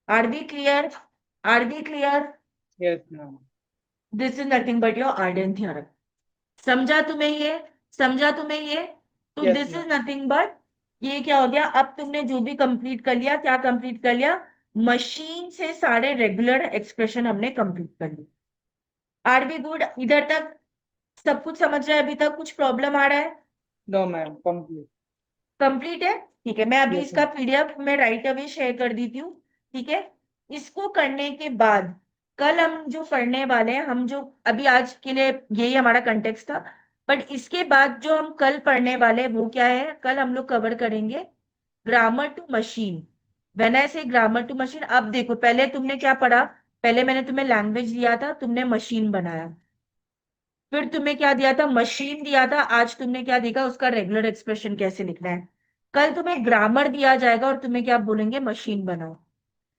Are we clear? Are we clear? Yes, ma'am. This is nothing but your Arden theorem. समझा तुम्हें ये? समझा तुम्हें ये? तो Yes, this is ma'am. Nothing but, ये क्या हो गया, अब तुमने जो भी कंप्लीट कर लिया, क्या कंप्लीट कर लिया, मशीन से सारे रेगुलर एक्सप्रेशन हमने कंप्लीट कर लिए। Are we good? इधर तक सब कुछ समझ रहे हैं? अभी तक कुछ प्रॉब्लम आ रहा है? No, ma'am. Complete. कंप्लीट है, ठीक है। मैं अभी Yes, इसका ma'am. पीडीएफ मैं राइट अवे शेयर कर देती हूँ, ठीक है। इसको करने के बाद कल हम जो पढ़ने वाले हैं, हम जो अभी आज के लिए यही हमारा कंटेक्स्ट था, बट इसके बाद जो हम कल पढ़ने वाले हैं वो क्या है, कल हम लोग कवर करेंगे grammar to machine. When I say grammar to machine, अब देखो पहले तुमने क्या पढ़ा, पहले मैंने तुम्हें लैंग्वेज दिया था, तुमने मशीन बनाया, फिर तुम्हें क्या दिया था, मशीन दिया था, आज तुमने क्या देखा, उसका रेगुलर एक्सप्रेशन कैसे लिखना है। कल तुम्हें ग्रामर दिया जाएगा और तुम्हें क्या बोलेंगे, मशीन बनाओ।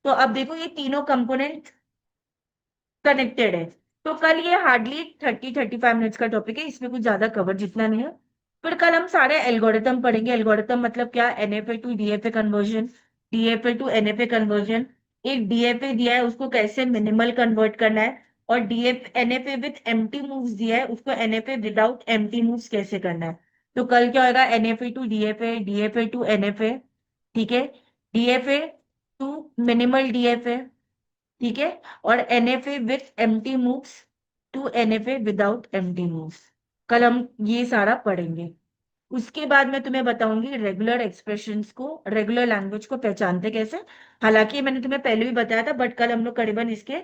तो अब देखो ये तीनों कंपोनेंट कनेक्टेड है। तो कल ये हार्डली 30-35 मिनट्स का टॉपिक है, इसमें कुछ ज्यादा कवर जितना नहीं है। फिर कल हम सारे एल्गोरिथम पढ़ेंगे। एल्गोरिथम मतलब क्या, NFA to DFA conversion, DFA to NFA conversion. एक डीएफए दिया है उसको कैसे मिनिमल कन्वर्ट करना है, और DF NFA with empty moves दिया है उसको एनएफए विदाउट एम्प्टी मूव्स कैसे करना है। तो कल क्या होगा, NFA to DFA, DFA to NFA, ठीक है, डीएफए टू मिनिमल डीएफए, ठीक है, और NFA with empty moves to NFA without empty moves. कल हम ये सारा पढ़ेंगे। उसके बाद मैं तुम्हें बताऊंगी रेगुलर एक्सप्रेशंस को, रेगुलर लैंग्वेज को पहचानते कैसे। हालांकि मैंने तुम्हें पहले भी बताया था, बट कल हम लोग करीबन इसके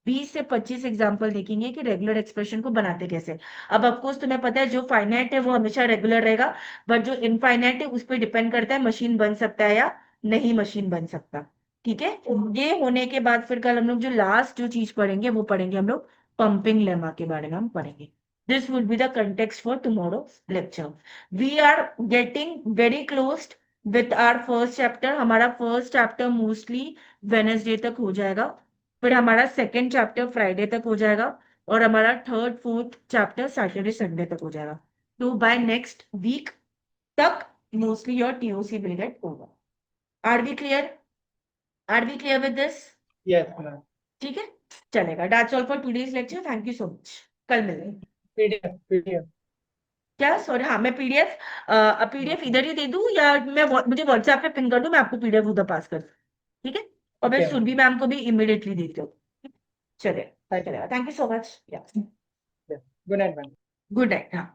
20 से 25 एग्जाम्पल देखेंगे कि रेगुलर एक्सप्रेशन को बनाते कैसे। अब ऑफकोर्स तुम्हें पता है जो फाइनाइट है वो हमेशा रेगुलर रहेगा, बट जो इनफाइनाइट है उस पर डिपेंड करता है मशीन बन सकता है या नहीं मशीन बन सकता, ठीक है। ये होने के बाद फिर कल हम लोग जो लास्ट जो चीज पढ़ेंगे वो पढ़ेंगे हम लोग पंपिंग लेमा के बारे में हम पढ़ेंगे। This will be the context for tomorrow's lecture. We are getting very close with our first chapter. हमारा first chapter mostly Wednesday तक हो जाएगा, फिर हमारा second chapter Friday तक हो जाएगा, और हमारा third fourth chapter Saturday Sunday तक हो जाएगा। तो by next week तक mostly your TOC will get over. Are we clear? Are we clear with this? Yes, ma'am. ठीक है, चलेगा। That's all for today's lecture. Thank you so much. कल मिलेंगे। PDF, PDF. क्या, सॉरी, हाँ मैं PDF, PDF इधर ही दे दूं या मुझे व्हाट्सएप पे पिंग कर दूं, मैं आपको पीडीएफ उधर पास कर दूं, ठीक है। और मैं Okay, ma'am. सुरभि मैम को भी इमिडिएटली देती हूँ। चलिए, Thank you. चलेगा, thank you so much, Yes. Good night, ma'am. Good night, हाँ।